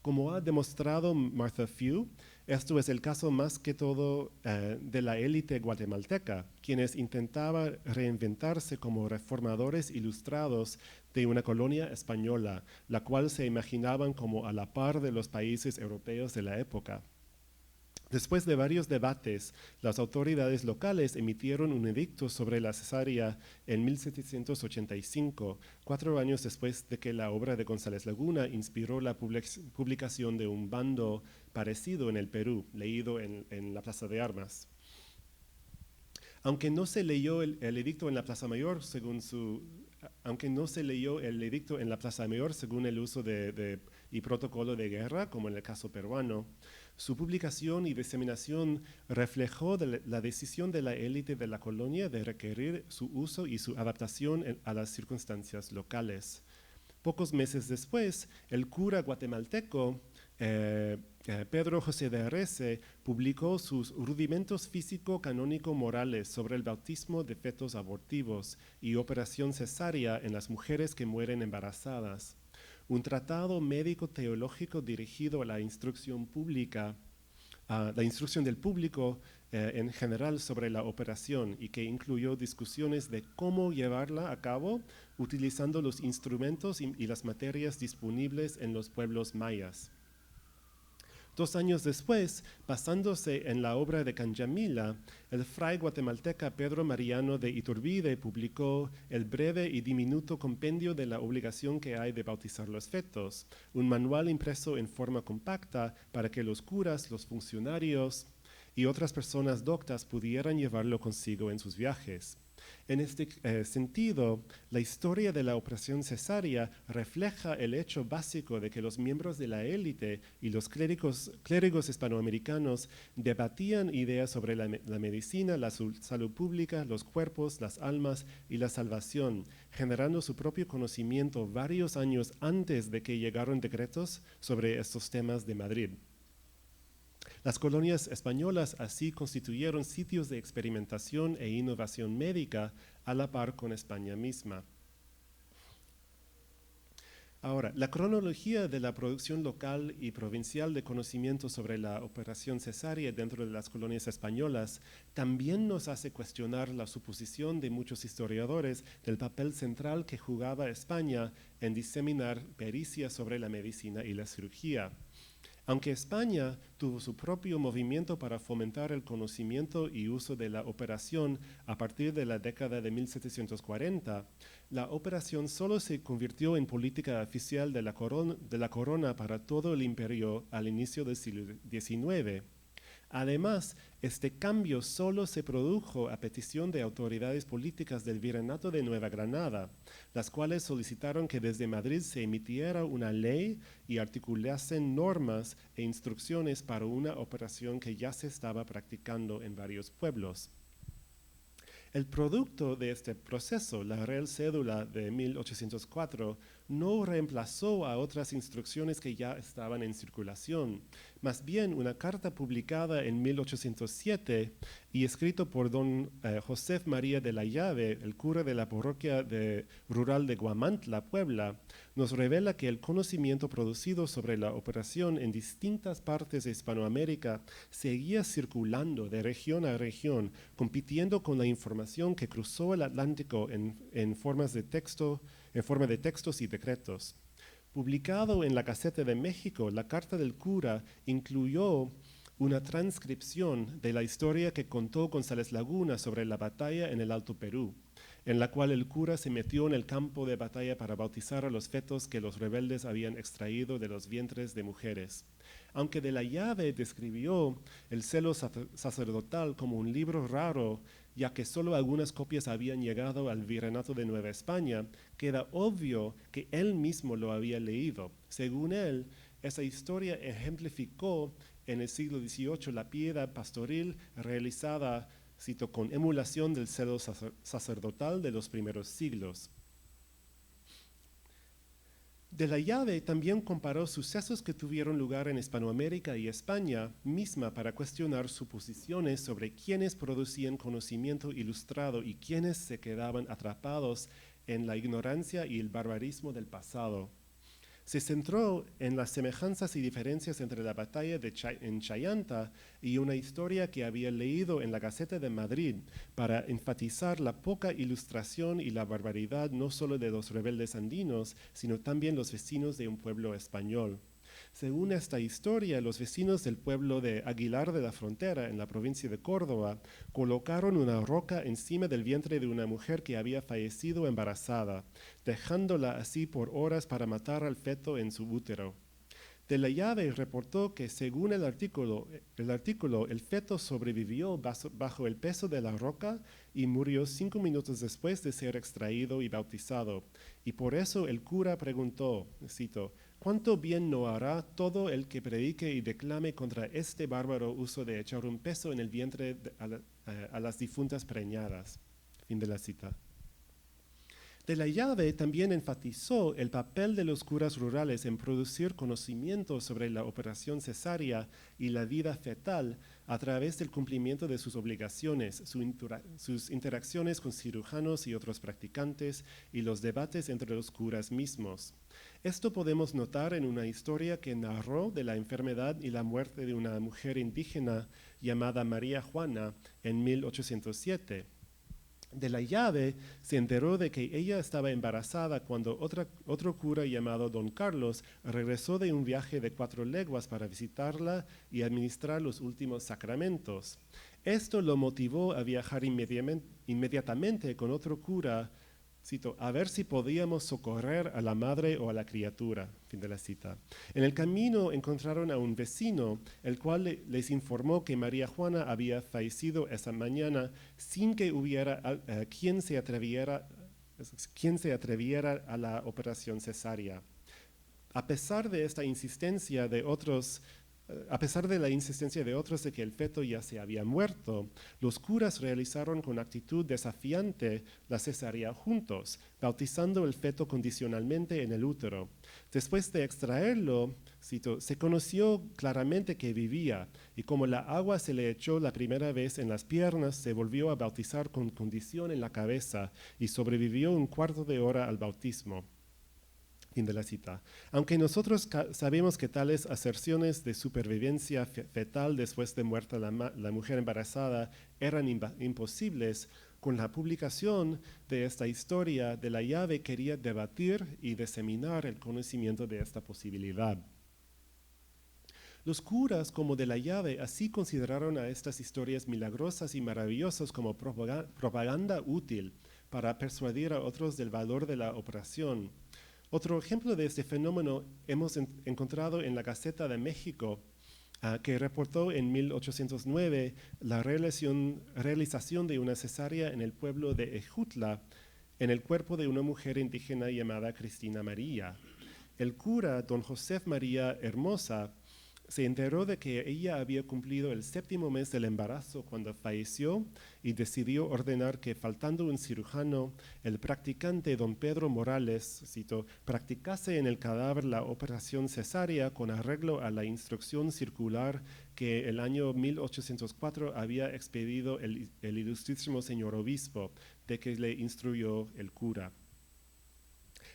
Como ha demostrado Martha Few, esto es el caso más que todo de la élite guatemalteca, quienes intentaban reinventarse como reformadores ilustrados de una colonia española, la cual se imaginaban como a la par de los países europeos de la época. Después de varios debates, las autoridades locales emitieron un edicto sobre la cesárea en 1785, 4 años después de que la obra de González Laguna inspiró la publicación de un bando parecido en el Perú, leído en la Plaza de Armas. Aunque no se leyó el edicto en la Plaza Mayor según el uso y protocolo de guerra, como en el caso peruano, su publicación y diseminación reflejó la decisión de la élite de la colonia de requerir su uso y su adaptación a las circunstancias locales. Pocos meses después, el cura guatemalteco Pedro José de Arrece publicó sus Rudimentos físico-canónico-morales sobre el bautismo de fetos abortivos y operación cesárea en las mujeres que mueren embarazadas, un tratado médico-teológico dirigido a la instrucción pública, la instrucción del público en general sobre la operación y que incluyó discusiones de cómo llevarla a cabo utilizando los instrumentos y las materias disponibles en los pueblos mayas. 2 años después, basándose en la obra de Canyamila, el fray guatemalteca Pedro Mariano de Iturbide publicó el breve y diminuto compendio de la obligación que hay de bautizar los fetos, un manual impreso en forma compacta para que los curas, los funcionarios y otras personas doctas pudieran llevarlo consigo en sus viajes. En este sentido, la historia de la operación cesárea refleja el hecho básico de que los miembros de la élite y los clérigos hispanoamericanos debatían ideas sobre la medicina, la salud pública, los cuerpos, las almas y la salvación, generando su propio conocimiento varios años antes de que llegaron decretos sobre estos temas de Madrid. Las colonias españolas así constituyeron sitios de experimentación e innovación médica a la par con España misma. Ahora, la cronología de la producción local y provincial de conocimiento sobre la operación cesárea dentro de las colonias españolas también nos hace cuestionar la suposición de muchos historiadores del papel central que jugaba España en diseminar pericias sobre la medicina y la cirugía. Aunque España tuvo su propio movimiento para fomentar el conocimiento y uso de la operación a partir de la década de 1740, la operación solo se convirtió en política oficial de la corona para todo el imperio al inicio del siglo XIX. Además, este cambio solo se produjo a petición de autoridades políticas del Virreinato de Nueva Granada, las cuales solicitaron que desde Madrid se emitiera una ley y articulasen normas e instrucciones para una operación que ya se estaba practicando en varios pueblos. El producto de este proceso, la Real Cédula de 1804, no reemplazó a otras instrucciones que ya estaban en circulación. Más bien, una carta publicada en 1807 y escrito por don José María de la Llave, el cura de la parroquia rural de Guamantla, Puebla, nos revela que el conocimiento producido sobre la operación en distintas partes de Hispanoamérica seguía circulando de región a región, compitiendo con la información que cruzó el Atlántico en forma de textos y decretos. Publicado en la Gaceta de México, la carta del cura incluyó una transcripción de la historia que contó González Laguna sobre la batalla en el Alto Perú, en la cual el cura se metió en el campo de batalla para bautizar a los fetos que los rebeldes habían extraído de los vientres de mujeres. Aunque de la Llave describió el celo sacerdotal como un libro raro, ya que solo algunas copias habían llegado al Virreinato de Nueva España, queda obvio que él mismo lo había leído. Según él, esa historia ejemplificó en el siglo XVIII la piedad pastoril realizada, cito, con emulación del celo sacerdotal de los primeros siglos. De la Llave también comparó sucesos que tuvieron lugar en Hispanoamérica y España misma para cuestionar suposiciones sobre quiénes producían conocimiento ilustrado y quiénes se quedaban atrapados en la ignorancia y el barbarismo del pasado. Se centró en las semejanzas y diferencias entre la batalla en Chayanta y una historia que había leído en la Gaceta de Madrid para enfatizar la poca ilustración y la barbaridad no solo de los rebeldes andinos, sino también los vecinos de un pueblo español. Según esta historia, los vecinos del pueblo de Aguilar de la Frontera, en la provincia de Córdoba, colocaron una roca encima del vientre de una mujer que había fallecido embarazada, dejándola así por horas para matar al feto en su útero. De la Llave reportó que según el artículo, el feto sobrevivió bajo el peso de la roca y murió 5 minutos después de ser extraído y bautizado. Y por eso el cura preguntó, cito, ¿cuánto bien no hará todo el que predique y declame contra este bárbaro uso de echar un peso en el vientre a las difuntas preñadas? Fin de la cita. De la Llave también enfatizó el papel de los curas rurales en producir conocimiento sobre la operación cesárea y la vida fetal a través del cumplimiento de sus obligaciones, sus interacciones con cirujanos y otros practicantes y los debates entre los curas mismos. Esto podemos notar en una historia que narró de la enfermedad y la muerte de una mujer indígena llamada María Juana en 1807. De la Llave se enteró de que ella estaba embarazada cuando otro cura llamado don Carlos regresó de un viaje de 4 leguas para visitarla y administrar los últimos sacramentos. Esto lo motivó a viajar inmediatamente con otro cura, cito, a ver si podíamos socorrer a la madre o a la criatura. Fin de la cita. En el camino encontraron a un vecino, el cual les informó que María Juana había fallecido esa mañana sin que hubiera quien se atreviera a la operación cesárea. A pesar de la insistencia de otros de que el feto ya se había muerto, los curas realizaron con actitud desafiante la cesárea juntos, bautizando el feto condicionalmente en el útero. Después de extraerlo, cito, se conoció claramente que vivía, y como la agua se le echó la primera vez en las piernas, se volvió a bautizar con condición en la cabeza y sobrevivió 1/4 de hora al bautismo. Fin de la cita. Aunque nosotros sabemos que tales aserciones de supervivencia fetal después de muerta la mujer embarazada eran imposibles, con la publicación de esta historia, de la Llave quería debatir y diseminar el conocimiento de esta posibilidad. Los curas, como de la llave, así consideraron a estas historias milagrosas y maravillosas como propaganda útil para persuadir a otros del valor de la operación. Otro ejemplo de este fenómeno hemos encontrado en la Gaceta de México, que reportó en 1809 la realización de una cesárea en el pueblo de Ejutla en el cuerpo de una mujer indígena llamada Cristina María. El cura, don José María Hermosa, se enteró de que ella había cumplido el 7º mes del embarazo cuando falleció y decidió ordenar que, faltando un cirujano, el practicante don Pedro Morales, cito, practicase en el cadáver la operación cesárea con arreglo a la instrucción circular que el año 1804 había expedido el ilustrísimo señor obispo, de que le instruyó el cura.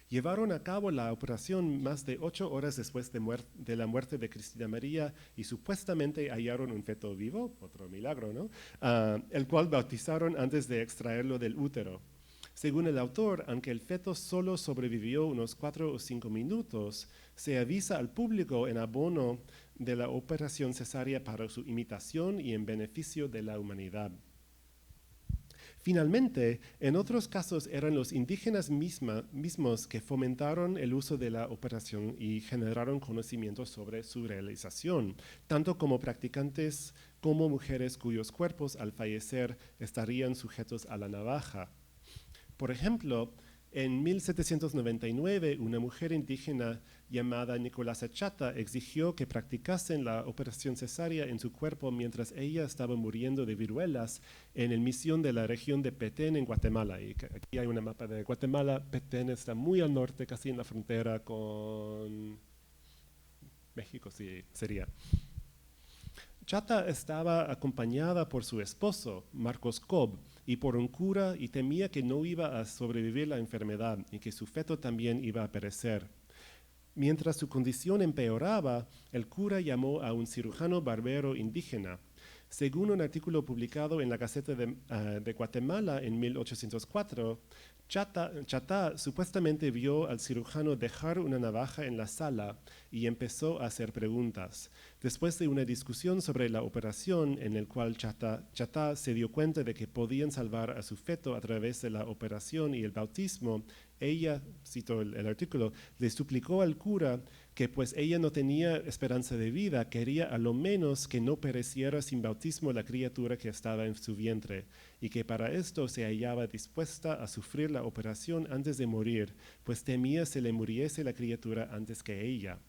Llevaron a cabo la operación más de 8 horas después de la muerte de Cristina María y supuestamente hallaron un feto vivo, otro milagro, ¿no? El cual bautizaron antes de extraerlo del útero. Según el autor, aunque el feto solo sobrevivió unos 4 o 5 minutos, se avisa al público en abono de la operación cesárea para su imitación y en beneficio de la humanidad. Finalmente, en otros casos eran los indígenas mismos que fomentaron el uso de la operación y generaron conocimientos sobre su realización, tanto como practicantes como mujeres cuyos cuerpos al fallecer estarían sujetos a la navaja. Por ejemplo, en 1799, una mujer indígena llamada Nicolasa Chata exigió que practicasen la operación cesárea en su cuerpo mientras ella estaba muriendo de viruelas en el misión de la región de Petén en Guatemala. Y aquí hay una mapa de Guatemala. Petén está muy al norte, casi en la frontera con México, sí, sería. Chata estaba acompañada por su esposo, Marcos Cobb, y por un cura, y temía que no iba a sobrevivir la enfermedad y que su feto también iba a perecer. Mientras su condición empeoraba, el cura llamó a un cirujano barbero indígena. Según un artículo publicado en la Gaceta de Guatemala en 1804, Chata supuestamente vio al cirujano dejar una navaja en la sala y empezó a hacer preguntas. Después de una discusión sobre la operación en la cual Chata se dio cuenta de que podían salvar a su feto a través de la operación y el bautismo, ella, cito el artículo, le suplicó al cura que pues ella no tenía esperanza de vida, quería a lo menos que no pereciera sin bautismo la criatura que estaba en su vientre, y que para esto se hallaba dispuesta a sufrir la operación antes de morir, pues temía se le muriese la criatura antes que ella.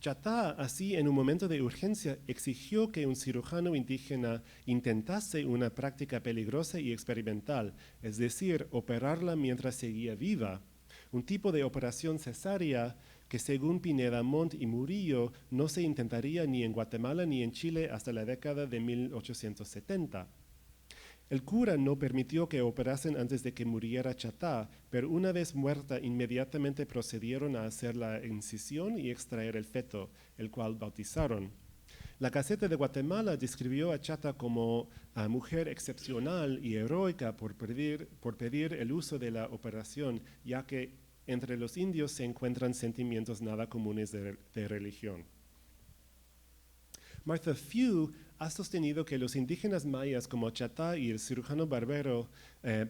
Chata, así, en un momento de urgencia, exigió que un cirujano indígena intentase una práctica peligrosa y experimental, es decir, operarla mientras seguía viva, un tipo de operación cesárea que según Pineda Montt y Murillo no se intentaría ni en Guatemala ni en Chile hasta la década de 1870. El cura no permitió que operasen antes de que muriera Chata, pero una vez muerta inmediatamente procedieron a hacer la incisión y extraer el feto, el cual bautizaron. La Gaceta de Guatemala describió a Chata como a mujer excepcional y heroica por pedir el uso de la operación, ya que entre los indios se encuentran sentimientos nada comunes de religión. Martha Few ha sostenido que los indígenas mayas como Chata y el cirujano barbero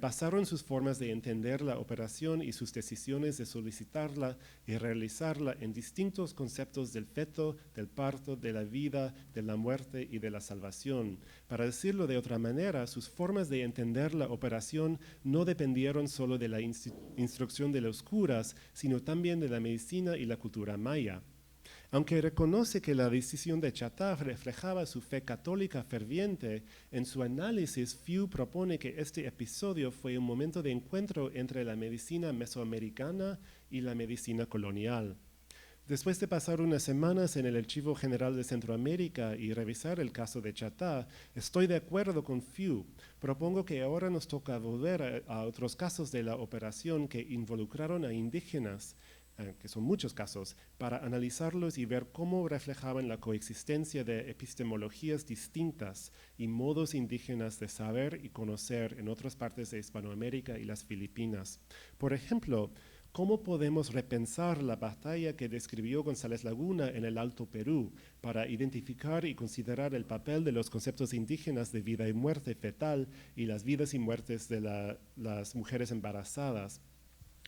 basaron sus formas de entender la operación y sus decisiones de solicitarla y realizarla en distintos conceptos del feto, del parto, de la vida, de la muerte y de la salvación. Para decirlo de otra manera, sus formas de entender la operación no dependieron solo de la instrucción de los curas, sino también de la medicina y la cultura maya. Aunque reconoce que la decisión de Chata reflejaba su fe católica ferviente, en su análisis Few propone que este episodio fue un momento de encuentro entre la medicina mesoamericana y la medicina colonial. Después de pasar unas semanas en el Archivo General de Centroamérica y revisar el caso de Chata, estoy de acuerdo con Few. Propongo que ahora nos toca volver a otros casos de la operación que involucraron a indígenas, que son muchos casos, para analizarlos y ver cómo reflejaban la coexistencia de epistemologías distintas y modos indígenas de saber y conocer en otras partes de Hispanoamérica y las Filipinas. Por ejemplo, ¿Cómo podemos repensar la batalla que describió González Laguna en el Alto Perú para identificar y considerar el papel de los conceptos indígenas de vida y muerte fetal y las vidas y muertes de las mujeres embarazadas?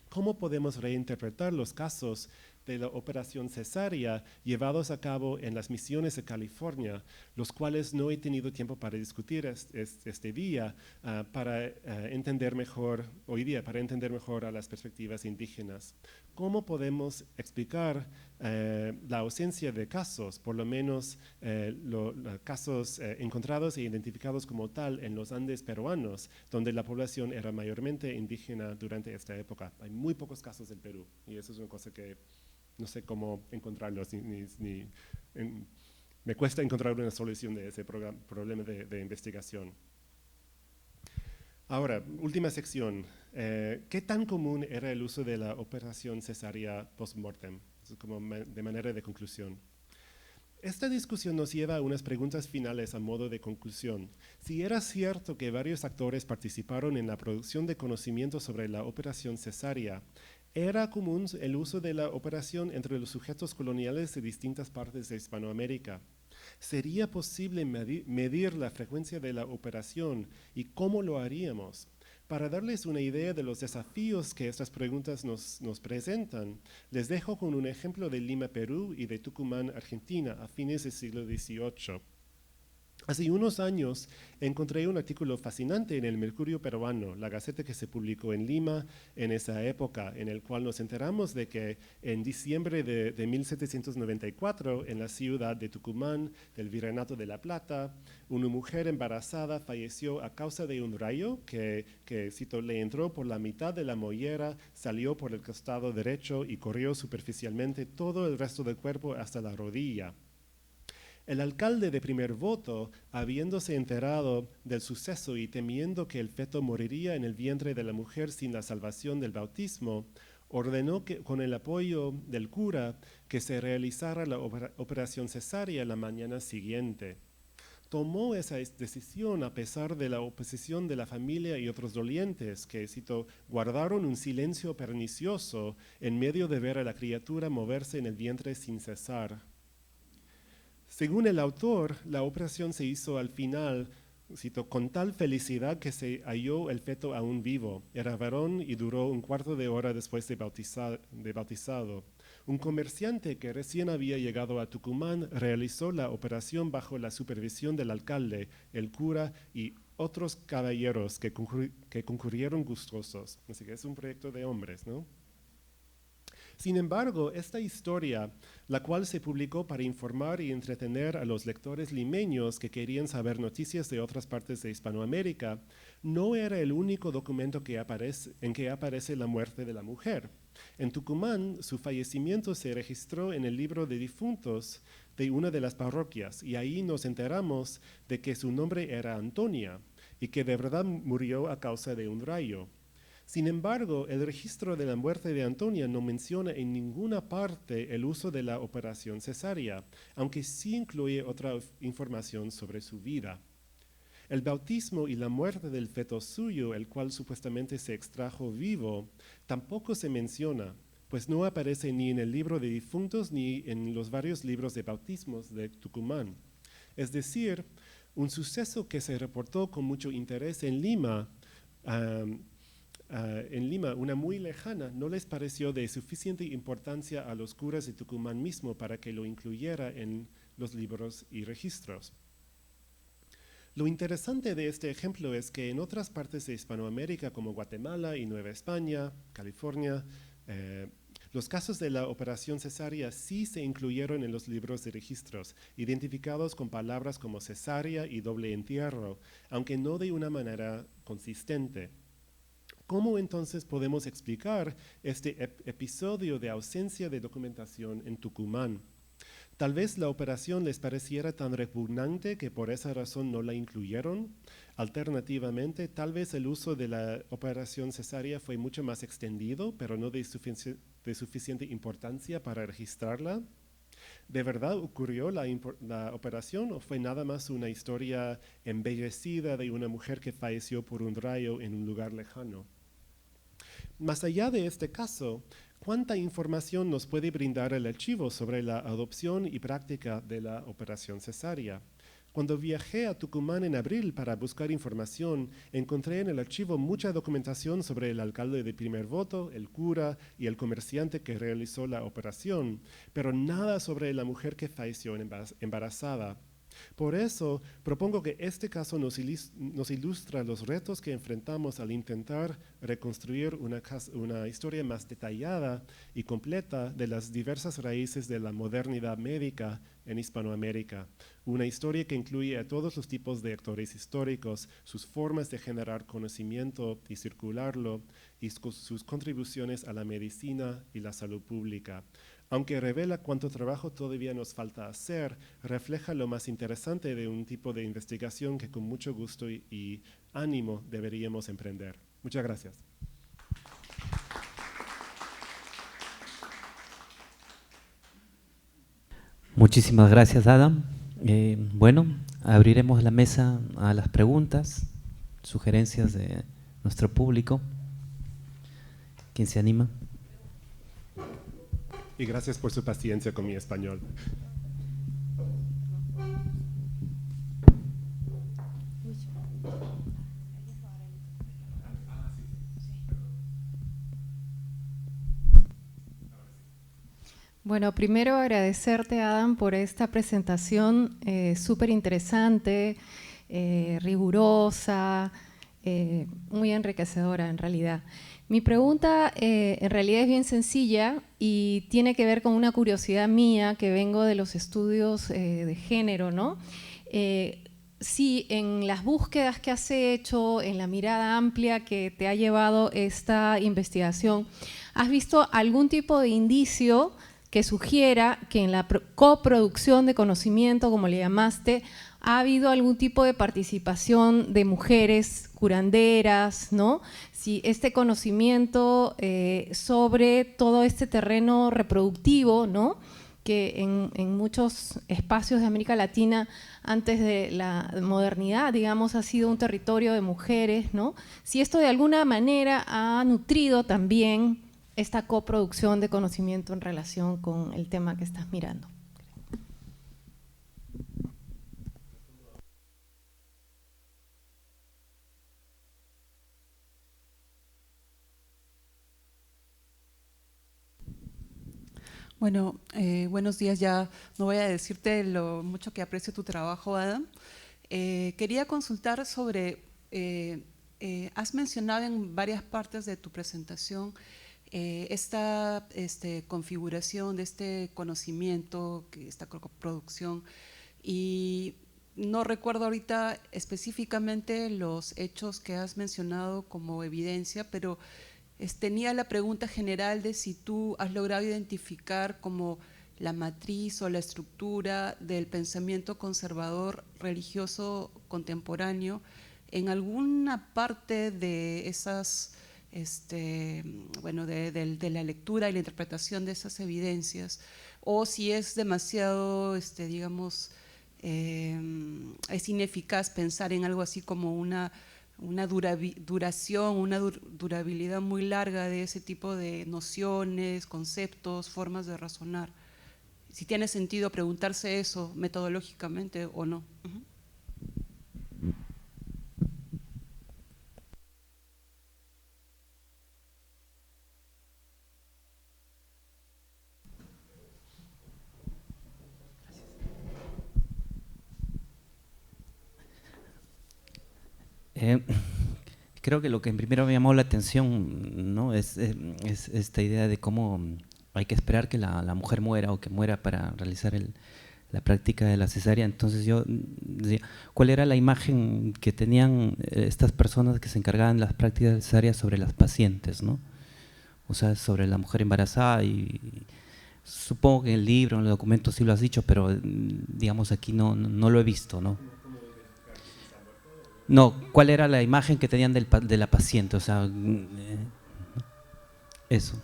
¿Cómo podemos reinterpretar los casos de la operación cesárea llevados a cabo en las misiones de California, los cuales no he tenido tiempo para discutir este día, para entender mejor a las perspectivas indígenas? ¿Cómo podemos explicar la ausencia de casos, por lo menos casos encontrados e identificados como tal en los Andes peruanos, donde la población era mayormente indígena durante esta época? Hay muy pocos casos en Perú y eso es una cosa que no sé cómo encontrarlos, me cuesta encontrar una solución de ese problema de investigación. Ahora, última sección. ¿Qué tan común era el uso de la operación cesárea post-mortem? Como de manera de conclusión. Esta discusión nos lleva a unas preguntas finales a modo de conclusión. Si era cierto que varios actores participaron en la producción de conocimiento sobre la operación cesárea, ¿era común el uso de la operación entre los sujetos coloniales de distintas partes de Hispanoamérica? ¿Sería posible medir la frecuencia de la operación y cómo lo haríamos? Para darles una idea de los desafíos que estas preguntas nos presentan, les dejo con un ejemplo de Lima, Perú y de Tucumán, Argentina, a fines del siglo XVIII. Hace unos años encontré un artículo fascinante en el Mercurio Peruano, la gaceta que se publicó en Lima en esa época, en el cual nos enteramos de que en diciembre de 1794, en la ciudad de Tucumán, del Virreinato de La Plata, una mujer embarazada falleció a causa de un rayo que cito, le entró por la mitad de la mollera, salió por el costado derecho y corrió superficialmente todo el resto del cuerpo hasta la rodilla. El alcalde de primer voto, habiéndose enterado del suceso y temiendo que el feto moriría en el vientre de la mujer sin la salvación del bautismo, ordenó que, con el apoyo del cura, que se realizara la operación cesárea la mañana siguiente. Tomó esa decisión a pesar de la oposición de la familia y otros dolientes que, cito, guardaron un silencio pernicioso en medio de ver a la criatura moverse en el vientre sin cesar. Según el autor, la operación se hizo al final, cito, con tal felicidad que se halló el feto aún vivo. Era varón y duró un cuarto de hora después de bautizado. Un comerciante que recién había llegado a Tucumán realizó la operación bajo la supervisión del alcalde, el cura y otros caballeros que concurrieron gustosos. Así que es un proyecto de hombres, ¿no? Sin embargo, esta historia, la cual se publicó para informar y entretener a los lectores limeños que querían saber noticias de otras partes de Hispanoamérica, no era el único documento en que aparece la muerte de la mujer. En Tucumán, su fallecimiento se registró en el libro de difuntos de una de las parroquias, y ahí nos enteramos de que su nombre era Antonia, y que de verdad murió a causa de un rayo. Sin embargo, el registro de la muerte de Antonia no menciona en ninguna parte el uso de la operación cesárea, aunque sí incluye otra información sobre su vida. El bautismo y la muerte del feto suyo, el cual supuestamente se extrajo vivo, tampoco se menciona, pues no aparece ni en el libro de difuntos ni en los varios libros de bautismos de Tucumán. Es decir, un suceso que se reportó con mucho interés en Lima, una muy lejana, no les pareció de suficiente importancia a los curas de Tucumán mismo para que lo incluyera en los libros y registros. Lo interesante de este ejemplo es que en otras partes de Hispanoamérica, como Guatemala y Nueva España, California, los casos de la operación cesárea sí se incluyeron en los libros de registros, identificados con palabras como cesárea y doble entierro, aunque no de una manera consistente. ¿Cómo entonces podemos explicar este episodio de ausencia de documentación en Tucumán? Tal vez la operación les pareciera tan repugnante que por esa razón no la incluyeron. Alternativamente, tal vez el uso de la operación cesárea fue mucho más extendido, pero no de suficiente importancia para registrarla. ¿De verdad ocurrió la operación o fue nada más una historia embellecida de una mujer que falleció por un rayo en un lugar lejano? Más allá de este caso, ¿cuánta información nos puede brindar el archivo sobre la adopción y práctica de la operación cesárea? Cuando viajé a Tucumán en abril para buscar información, encontré en el archivo mucha documentación sobre el alcalde de primer voto, el cura y el comerciante que realizó la operación, pero nada sobre la mujer que falleció embarazada. Por eso, propongo que este caso nos ilustra los retos que enfrentamos al intentar reconstruir una historia más detallada y completa de las diversas raíces de la modernidad médica en Hispanoamérica. Una historia que incluye a todos los tipos de actores históricos, sus formas de generar conocimiento y circularlo, y sus contribuciones a la medicina y la salud pública. Aunque revela cuánto trabajo todavía nos falta hacer, refleja lo más interesante de un tipo de investigación que con mucho gusto y ánimo deberíamos emprender. Muchas gracias. Muchísimas gracias, Adam. Bueno, abriremos la mesa a las preguntas, sugerencias de nuestro público. ¿Quién se anima? Y gracias por su paciencia con mi español. Bueno, primero agradecerte, Adam, por esta presentación súper interesante, rigurosa, muy enriquecedora en realidad. Mi pregunta en realidad es bien sencilla y tiene que ver con una curiosidad mía que vengo de los estudios de género, ¿no? Sí, en las búsquedas que has hecho, en la mirada amplia que te ha llevado esta investigación, ¿has visto algún tipo de indicio que sugiera que en la coproducción de conocimiento, como le llamaste, ha habido algún tipo de participación de mujeres curanderas, ¿no? Si este conocimiento sobre todo este terreno reproductivo, ¿no?, que en muchos espacios de América Latina, antes de la modernidad, digamos, ha sido un territorio de mujeres, ¿no? Si esto de alguna manera ha nutrido también esta coproducción de conocimiento en relación con el tema que estás mirando. Bueno, buenos días. Ya no voy a decirte lo mucho que aprecio tu trabajo, Adam. Quería consultar sobre, has mencionado en varias partes de tu presentación esta configuración de este conocimiento, esta coproducción, y no recuerdo ahorita específicamente los hechos que has mencionado como evidencia, pero tenía la pregunta general de si tú has logrado identificar como la matriz o la estructura del pensamiento conservador religioso contemporáneo en alguna parte de esas, bueno, de la lectura y la interpretación de esas evidencias, o si es demasiado, digamos, es ineficaz pensar en algo así como una durabilidad muy larga de ese tipo de nociones, conceptos, formas de razonar. Si tiene sentido preguntarse eso metodológicamente o no. Creo que lo que primero me llamó la atención, ¿no?, es esta idea de cómo hay que esperar que la mujer muera o que muera para realizar la práctica de la cesárea. Entonces yo decía, ¿cuál era la imagen que tenían estas personas que se encargaban de las prácticas cesáreas sobre las pacientes, ¿no? O sea, sobre la mujer embarazada, y supongo que en el libro, en el documento sí lo has dicho, pero digamos aquí no lo he visto, ¿no? No, ¿cuál era la imagen que tenían de la paciente? O sea, eso.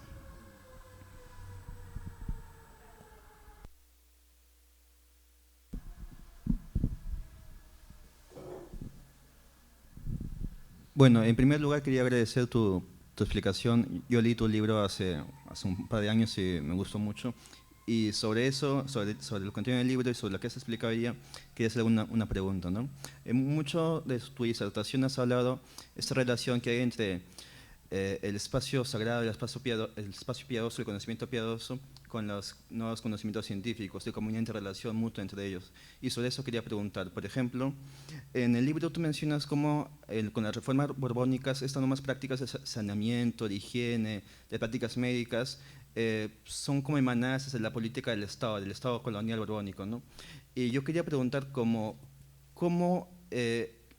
Bueno, en primer lugar quería agradecer tu tu explicación. Yo leí tu libro hace un par de años y me gustó mucho. Y sobre eso, sobre el contenido del libro y sobre lo que has explicado ella, quería hacer una pregunta, ¿no? En mucho de tu disertación has hablado de esta relación que hay entre el espacio sagrado, el espacio piadoso, el conocimiento piadoso, con los nuevos conocimientos científicos, y como una interrelación mutua entre ellos. Y sobre eso quería preguntar, por ejemplo, en el libro tú mencionas cómo con las reformas borbónicas estas nuevas prácticas de saneamiento, de higiene, de prácticas médicas, son como emanadas de la política del Estado colonial borbónico, ¿no? Y yo quería preguntar cómo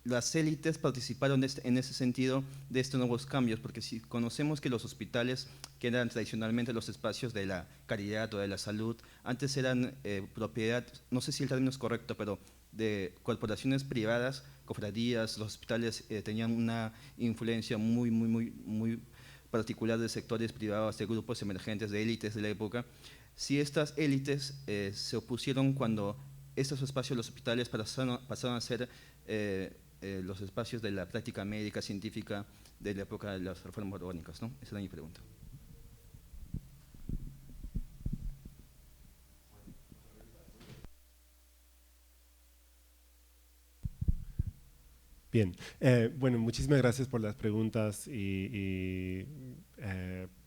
las élites participaron en ese sentido de estos nuevos cambios, porque si conocemos que los hospitales, que eran tradicionalmente los espacios de la caridad o de la salud, antes eran propiedad, no sé si el término es correcto, pero de corporaciones privadas, cofradías, los hospitales tenían una influencia muy particular de sectores privados, de grupos emergentes, de élites de la época. Si estas élites se opusieron cuando estos espacios, los hospitales, pasaron a ser los espacios de la práctica médica, científica de la época de las reformas borbónicas, ¿no? Esa era mi pregunta. Bien, bueno, muchísimas gracias por las preguntas y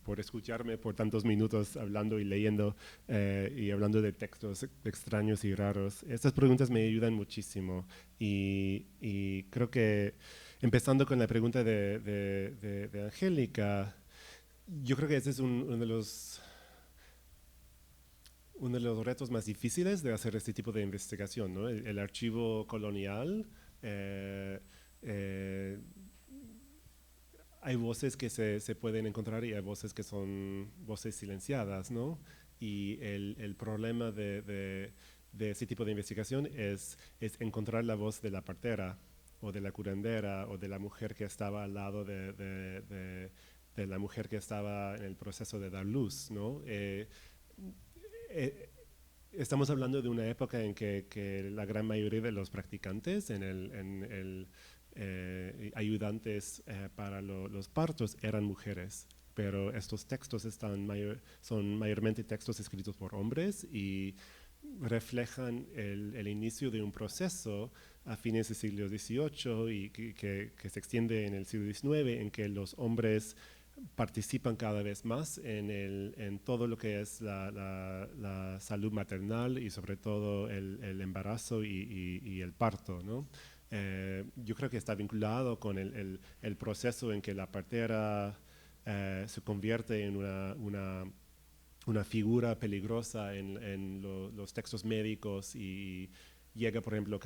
por escucharme por tantos minutos hablando y leyendo y hablando de textos extraños y raros. Estas preguntas me ayudan muchísimo y creo que empezando con la pregunta de Angélica, yo creo que ese es uno de los retos más difíciles de hacer este tipo de investigación, ¿no? El archivo colonial. Hay voces que se pueden encontrar y hay voces que son voces silenciadas, ¿no? Y el problema de ese tipo de investigación es encontrar la voz de la partera o de la curandera o de la mujer que estaba al lado de la mujer que estaba en el proceso de dar luz, ¿no? Estamos hablando de una época en que la gran mayoría de los practicantes, ayudantes para los partos, eran mujeres, pero estos textos son mayormente textos escritos por hombres y reflejan el inicio de un proceso a fines del siglo XVIII y que se extiende en el siglo XIX, en que los hombres participan cada vez más en todo lo que es la salud maternal y sobre todo el embarazo y el parto, ¿no? Yo creo que está vinculado con el proceso en que la partera se convierte en una figura peligrosa en los textos médicos y llega, por ejemplo,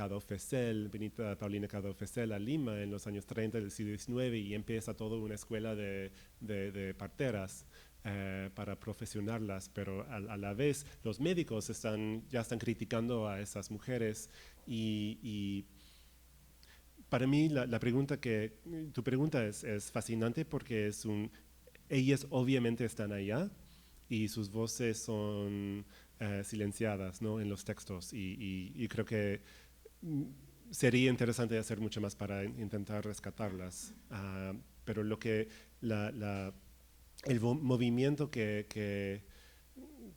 Benita Paulina Cadó Fessel a Lima en los años 30 del siglo XIX y empieza toda una escuela de parteras para profesionarlas, pero a la vez los médicos ya están criticando a esas mujeres y para mí tu pregunta es fascinante porque ellas obviamente están allá y sus voces son silenciadas, ¿no? En los textos y creo que sería interesante hacer mucho más para intentar rescatarlas, pero el movimiento que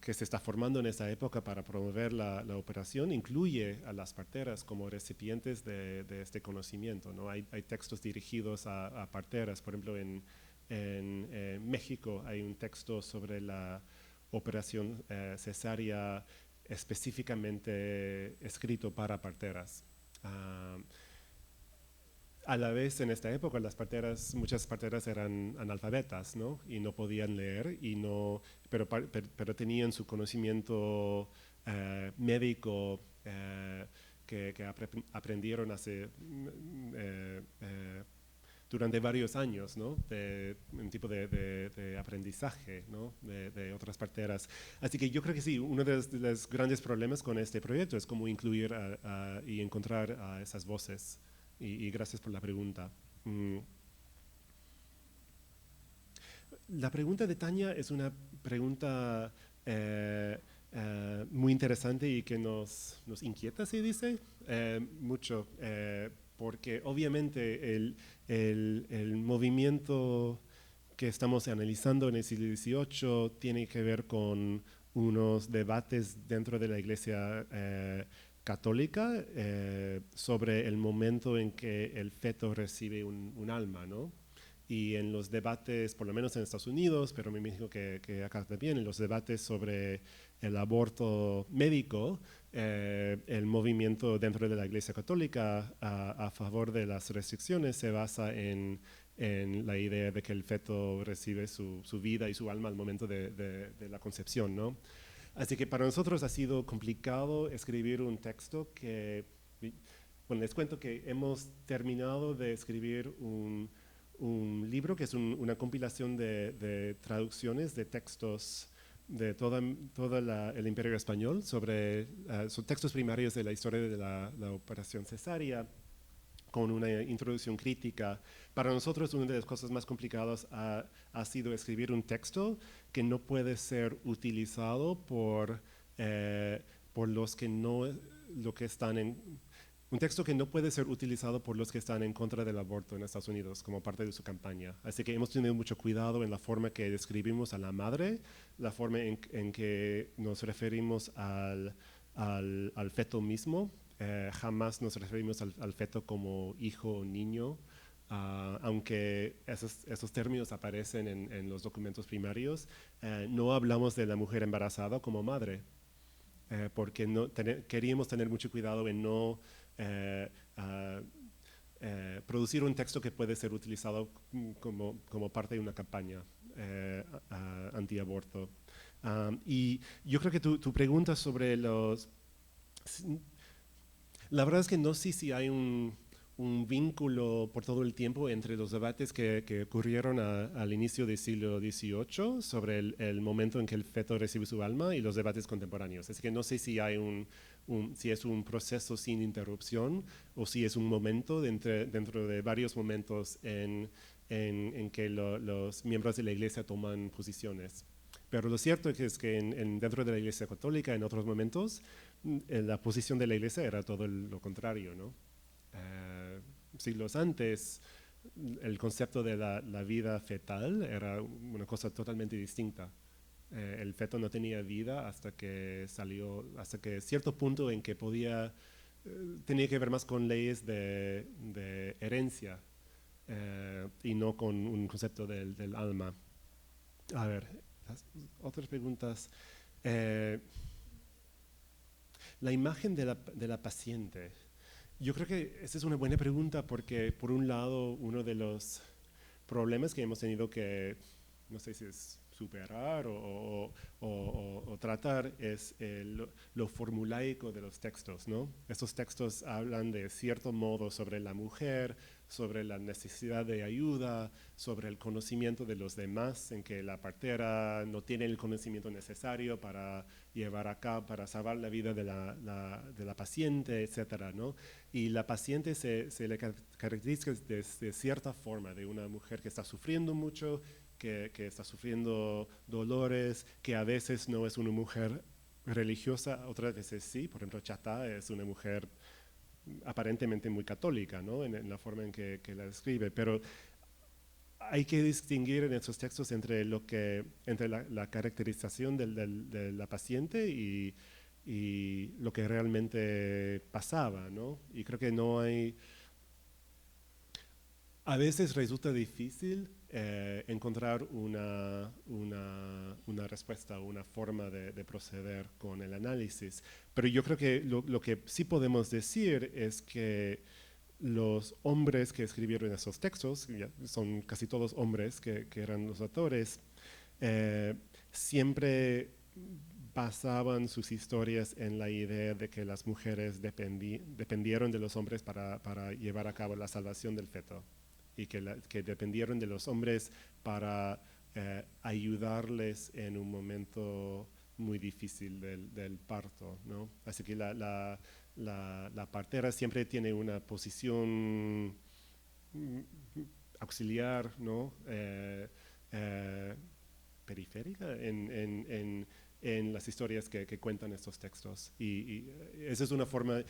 se está formando en esa época para promover la operación incluye a las parteras como recipientes de este conocimiento, ¿no? Hay textos dirigidos a parteras, por ejemplo en México hay un texto sobre la operación cesárea específicamente escrito para parteras. A la vez, en esta época, muchas parteras eran analfabetas, ¿no? Y no podían leer, pero tenían su conocimiento médico que aprendieron durante varios años, ¿no? Un tipo de aprendizaje, ¿no? de otras parteras. Así que yo creo que sí, uno de los grandes problemas con este proyecto es cómo incluir y encontrar a esas voces. Y gracias por la pregunta. La pregunta de Tania es una pregunta muy interesante y que nos inquieta, se dice, mucho, porque obviamente el movimiento que estamos analizando en el siglo XVIII tiene que ver con unos debates dentro de la Iglesia católica sobre el momento en que el feto recibe un alma, ¿no? Y en los debates, por lo menos en Estados Unidos, pero me imagino que acá también, en los debates sobre el aborto médico, el movimiento dentro de la Iglesia Católica a favor de las restricciones se basa en la idea de que el feto recibe su vida y su alma al momento de la concepción, ¿no? Así que para nosotros ha sido complicado escribir un texto que, bueno, les cuento que hemos terminado de escribir un libro que es una compilación de traducciones de textos de todo el Imperio Español sobre son textos primarios de la historia de la operación cesárea, con una introducción crítica. Para nosotros una de las cosas más complicadas ha sido escribir un texto que no puede ser utilizado por los que no, lo que están un texto que no puede ser utilizado por los que están en contra del aborto en Estados Unidos como parte de su campaña. Así que hemos tenido mucho cuidado en la forma que describimos a la madre, la forma en que nos referimos al feto mismo. Jamás nos referimos al feto como hijo o niño, aunque esos términos aparecen en los documentos primarios. No hablamos de la mujer embarazada como madre, porque queríamos tener mucho cuidado en no producir un texto que puede ser utilizado como parte de una campaña antiaborto. Y yo creo que tu pregunta sobre los... La verdad es que no sé si hay un vínculo por todo el tiempo entre los debates que ocurrieron al inicio del siglo XVIII sobre el momento en que el feto recibe su alma y los debates contemporáneos. Así que no sé si hay si es un proceso sin interrupción o si es un momento dentro de varios momentos en que los miembros de la Iglesia toman posiciones. Pero lo cierto es que dentro de la Iglesia Católica, en otros momentos, la posición de la Iglesia era todo lo contrario, ¿no? Siglos antes, el concepto de la vida fetal era una cosa totalmente distinta. El feto no tenía vida hasta que cierto punto en que tenía que ver más con leyes de herencia y no con un concepto del alma. A ver, otras preguntas. La imagen de la paciente. Yo creo que esa es una buena pregunta porque, por un lado, uno de los problemas que hemos tenido que, no sé si es superar o tratar, es lo formulaico de los textos, ¿no? Estos textos hablan de cierto modo sobre la mujer, sobre la necesidad de ayuda, sobre el conocimiento de los demás, en que la partera no tiene el conocimiento necesario para llevar a cabo, para salvar la vida de la paciente, etcétera, ¿no? Y la paciente se le caracteriza de cierta forma, de una mujer que está sufriendo mucho, que está sufriendo dolores, que a veces no es una mujer religiosa, otras veces sí. Por ejemplo, Chata es una mujer aparentemente muy católica, ¿no? en la forma en que la describe, pero hay que distinguir en estos textos entre la caracterización de la paciente y lo que realmente pasaba, ¿no? Y creo que no hay... A veces resulta difícil encontrar una respuesta, una forma de proceder con el análisis, pero yo creo que lo que sí podemos decir es que los hombres que escribieron esos textos, son casi todos hombres que eran los autores, siempre basaban sus historias en la idea de que las mujeres dependieron de los hombres para llevar a cabo la salvación del feto, y que dependieron de los hombres para ayudarles en un momento muy difícil del parto, ¿no? Así que la partera siempre tiene una posición auxiliar, ¿no? Periférica en las historias que cuentan estos textos. Y esa es una forma,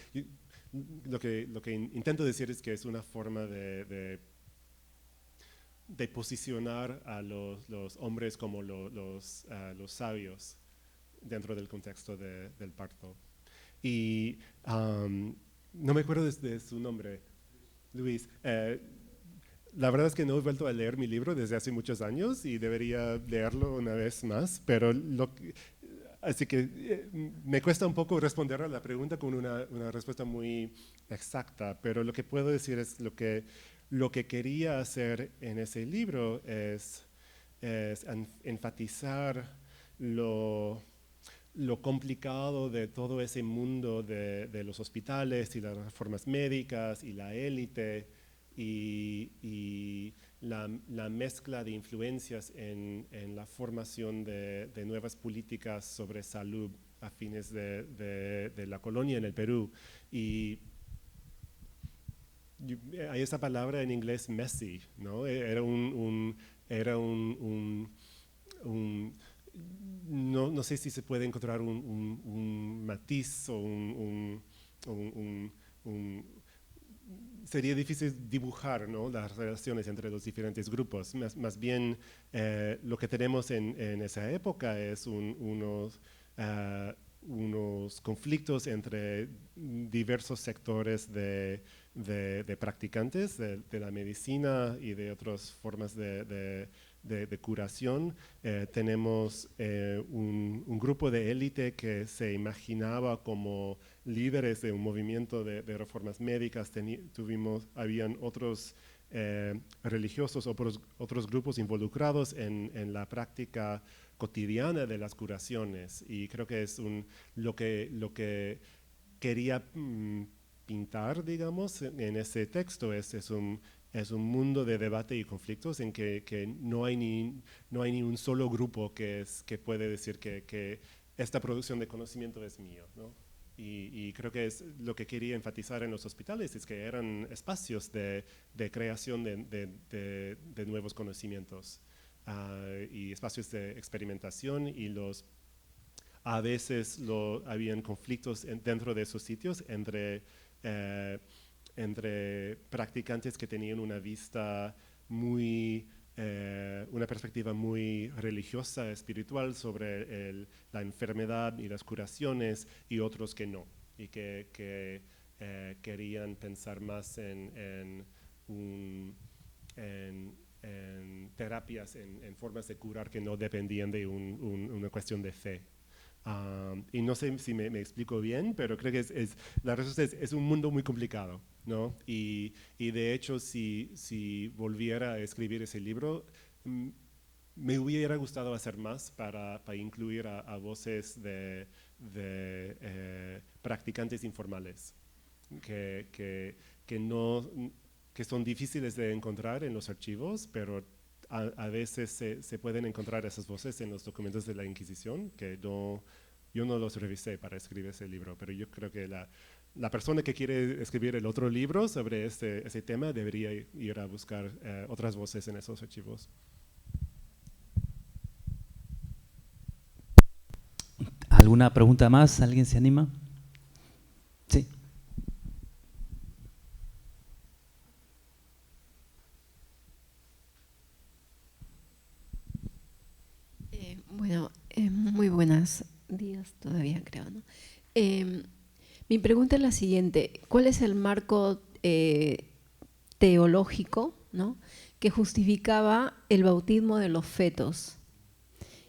lo que intento decir es que es una forma de de posicionar a los hombres como los sabios dentro del contexto del parto. Y no me acuerdo de su nombre, Luis. La verdad es que no he vuelto a leer mi libro desde hace muchos años y debería leerlo una vez más, pero así que me cuesta un poco responder a la pregunta con una respuesta muy exacta, pero lo que puedo decir es lo que quería hacer en ese libro es enfatizar lo complicado de todo ese mundo de los hospitales y las reformas médicas y la élite y la mezcla de influencias en la formación de nuevas políticas sobre salud a fines de la colonia en el Perú. Y hay esa palabra en inglés messy, ¿no? No sé si se puede encontrar un matiz o sería difícil dibujar, ¿no?, las relaciones entre los diferentes grupos. Más bien, lo que tenemos en esa época es unos conflictos entre diversos sectores de practicantes de la medicina y de otras formas de curación. Tenemos un grupo de élite que se imaginaba como líderes de un movimiento de reformas médicas. Habían otros religiosos, otros grupos involucrados en la práctica cotidiana de las curaciones, y creo que es lo que quería pintar, digamos, en ese texto es un mundo de debate y conflictos en que no hay ni un solo grupo que puede decir que esta producción de conocimiento es mío, ¿no? Y creo que es lo que quería enfatizar en los hospitales, es que eran espacios de creación de nuevos conocimientos y espacios de experimentación, y a veces habían conflictos dentro de esos sitios entre practicantes que tenían una perspectiva muy religiosa, espiritual sobre la enfermedad y las curaciones, y otros que no, y que querían pensar más en terapias, en formas de curar que no dependían de una cuestión de fe. Y no sé si me explico bien, pero creo que la respuesta es un mundo muy complicado, ¿no? Y de hecho, si volviera a escribir ese libro, me hubiera gustado hacer más para incluir a voces de practicantes informales que son difíciles de encontrar en los archivos, pero a veces se pueden encontrar esas voces en los documentos de la Inquisición, que yo no los revisé para escribir ese libro, pero yo creo que la persona que quiere escribir el otro libro sobre ese tema debería ir a buscar otras voces en esos archivos. ¿Alguna pregunta más? ¿Alguien se anima? Sí. Bueno, muy buenos días todavía, creo, ¿no? Mi pregunta es la siguiente: ¿cuál es el marco teológico, ¿no?, que justificaba el bautismo de los fetos?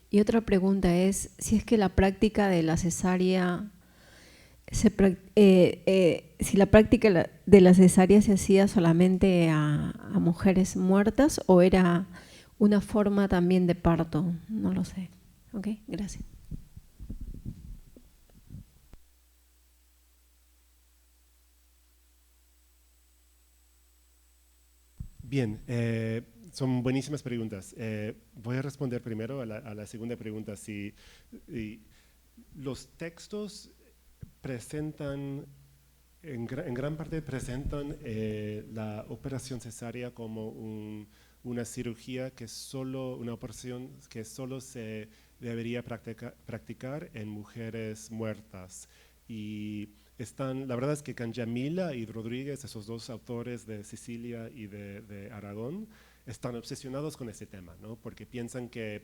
Y otra pregunta es si es que la práctica de la cesárea, si la práctica de la cesárea se hacía solamente a mujeres muertas o era una forma también de parto, no lo sé. Ok, gracias. Bien, son buenísimas preguntas. Voy a responder primero a la segunda pregunta. Si los textos presentan, en gran parte presentan la operación cesárea como una cirugía una operación que solo se debería practicar en mujeres muertas. Y la verdad es que Canjamila y Rodríguez, esos dos autores de Sicilia y de Aragón, están obsesionados con ese tema, ¿no? Porque piensan que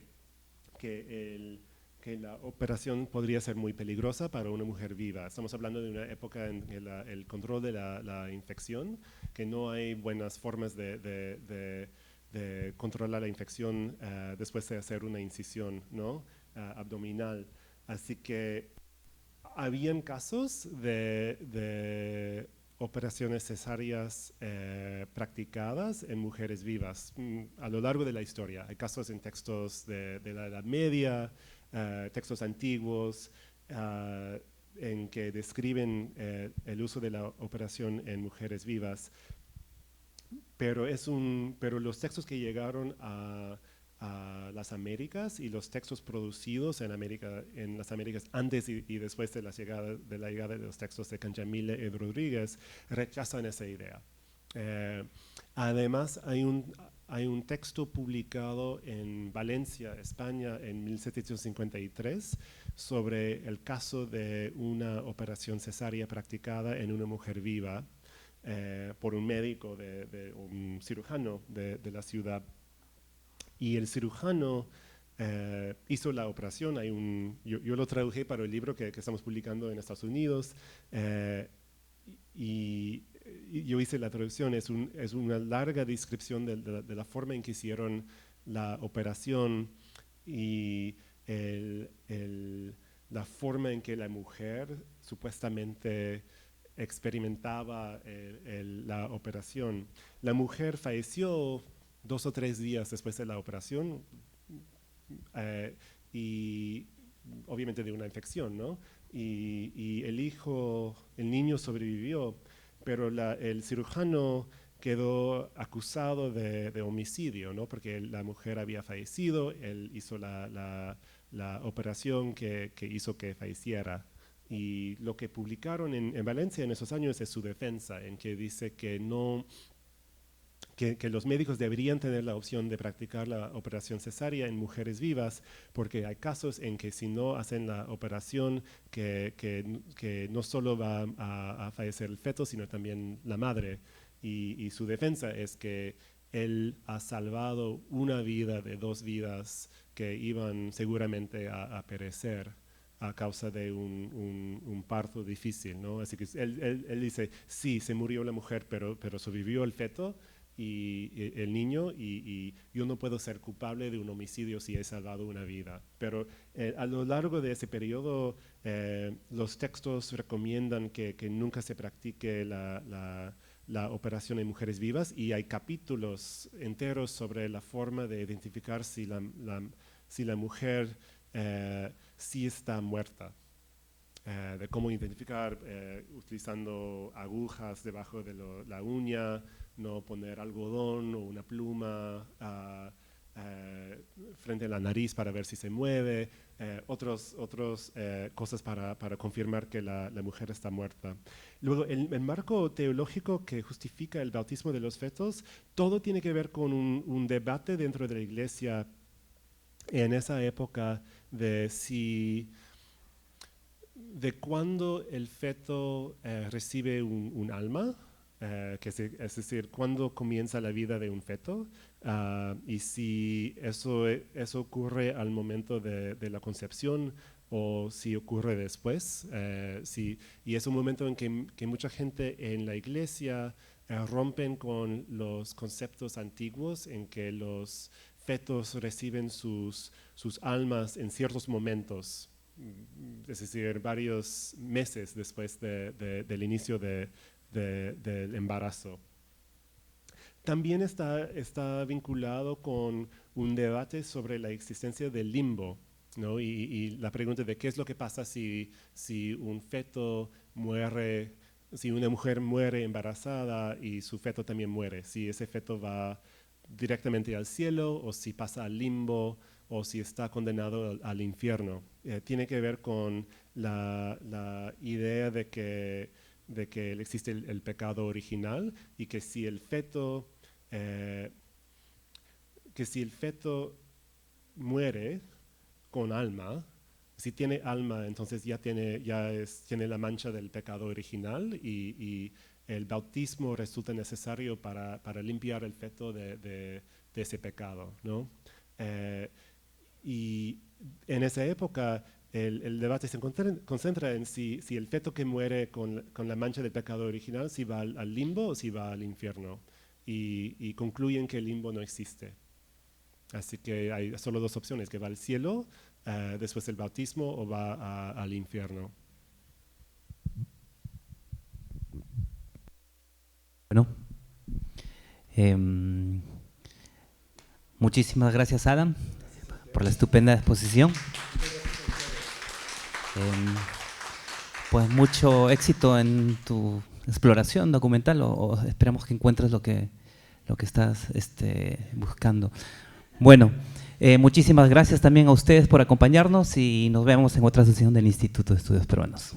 la operación podría ser muy peligrosa para una mujer viva. Estamos hablando de una época en que el control de la infección, que no hay buenas formas de controlar la infección después de hacer una incisión, ¿no? Abdominal. Así que habían casos de operaciones cesáreas practicadas en mujeres vivas a lo largo de la historia. Hay casos en textos de la Edad Media, textos antiguos, en que describen el uso de la operación en mujeres vivas. Pero los textos que llegaron a las Américas y los textos producidos en las Américas antes y después de la llegada de los textos de Canjamile y Rodríguez rechazan esa idea. Además, hay un texto publicado en Valencia, España, en 1753 sobre el caso de una operación cesárea practicada en una mujer viva por un médico, un cirujano de la ciudad. Y el cirujano hizo la operación. Yo lo traduje para el libro que estamos publicando en Estados Unidos, y yo hice la traducción. Es una larga descripción de la forma en que hicieron la operación y la forma en que la mujer supuestamente experimentaba la operación. La mujer falleció 2 o 3 días después de la operación, y obviamente de una infección, ¿no? Y el niño sobrevivió, pero el cirujano quedó acusado de homicidio, ¿no? Porque la mujer había fallecido, él hizo la operación que hizo que falleciera. Y lo que publicaron en Valencia en esos años es su defensa, en que dice que los médicos deberían tener la opción de practicar la operación cesárea en mujeres vivas, porque hay casos en que si no hacen la operación, que no solo va a fallecer el feto, sino también la madre. Y su defensa es que él ha salvado una vida de 2 vidas que iban seguramente a perecer a causa de un parto difícil, ¿no? Así que él dice, sí, se murió la mujer, pero sobrevivió el feto y el niño, y yo no puedo ser culpable de un homicidio si he salvado una vida. Pero a lo largo de ese periodo, los textos recomiendan que nunca se practique la operación en mujeres vivas, y hay capítulos enteros sobre la forma de identificar si la mujer sí está muerta, de cómo identificar utilizando agujas debajo de la uña, no poner algodón o una pluma frente a la nariz para ver si se mueve, otras cosas para confirmar que la mujer está muerta. Luego, el marco teológico que justifica el bautismo de los fetos, todo tiene que ver con un debate dentro de la Iglesia en esa época de cuándo el feto recibe un alma, es decir, cuándo comienza la vida de un feto, y si eso ocurre al momento de la concepción o si ocurre después. Y es un momento en que mucha gente en la Iglesia rompen con los conceptos antiguos en que los fetos reciben sus almas en ciertos momentos, es decir, varios meses después del inicio del embarazo. También está vinculado con un debate sobre la existencia del limbo, ¿no? Y la pregunta de qué es lo que pasa si un feto muere, si una mujer muere embarazada y su feto también muere, si ese feto va directamente al cielo o si pasa al limbo o si está condenado al infierno. Tiene que ver con la idea de que existe el pecado original, y que si el feto muere con alma, si tiene alma, entonces ya tiene la mancha del pecado original, y el bautismo resulta necesario para limpiar el feto de de ese pecado, ¿no? Y en esa época el debate se concentra en si el feto que muere con la mancha del pecado original, si va al limbo o si va al infierno. Y concluyen que el limbo no existe. Así que hay solo dos opciones, que va al cielo después del bautismo o va al infierno. Bueno, muchísimas gracias, Adam, por la estupenda exposición. Pues mucho éxito en tu exploración documental, o esperamos que encuentres lo que estás buscando. Bueno, muchísimas gracias también a ustedes por acompañarnos y nos vemos en otra sesión del Instituto de Estudios Peruanos.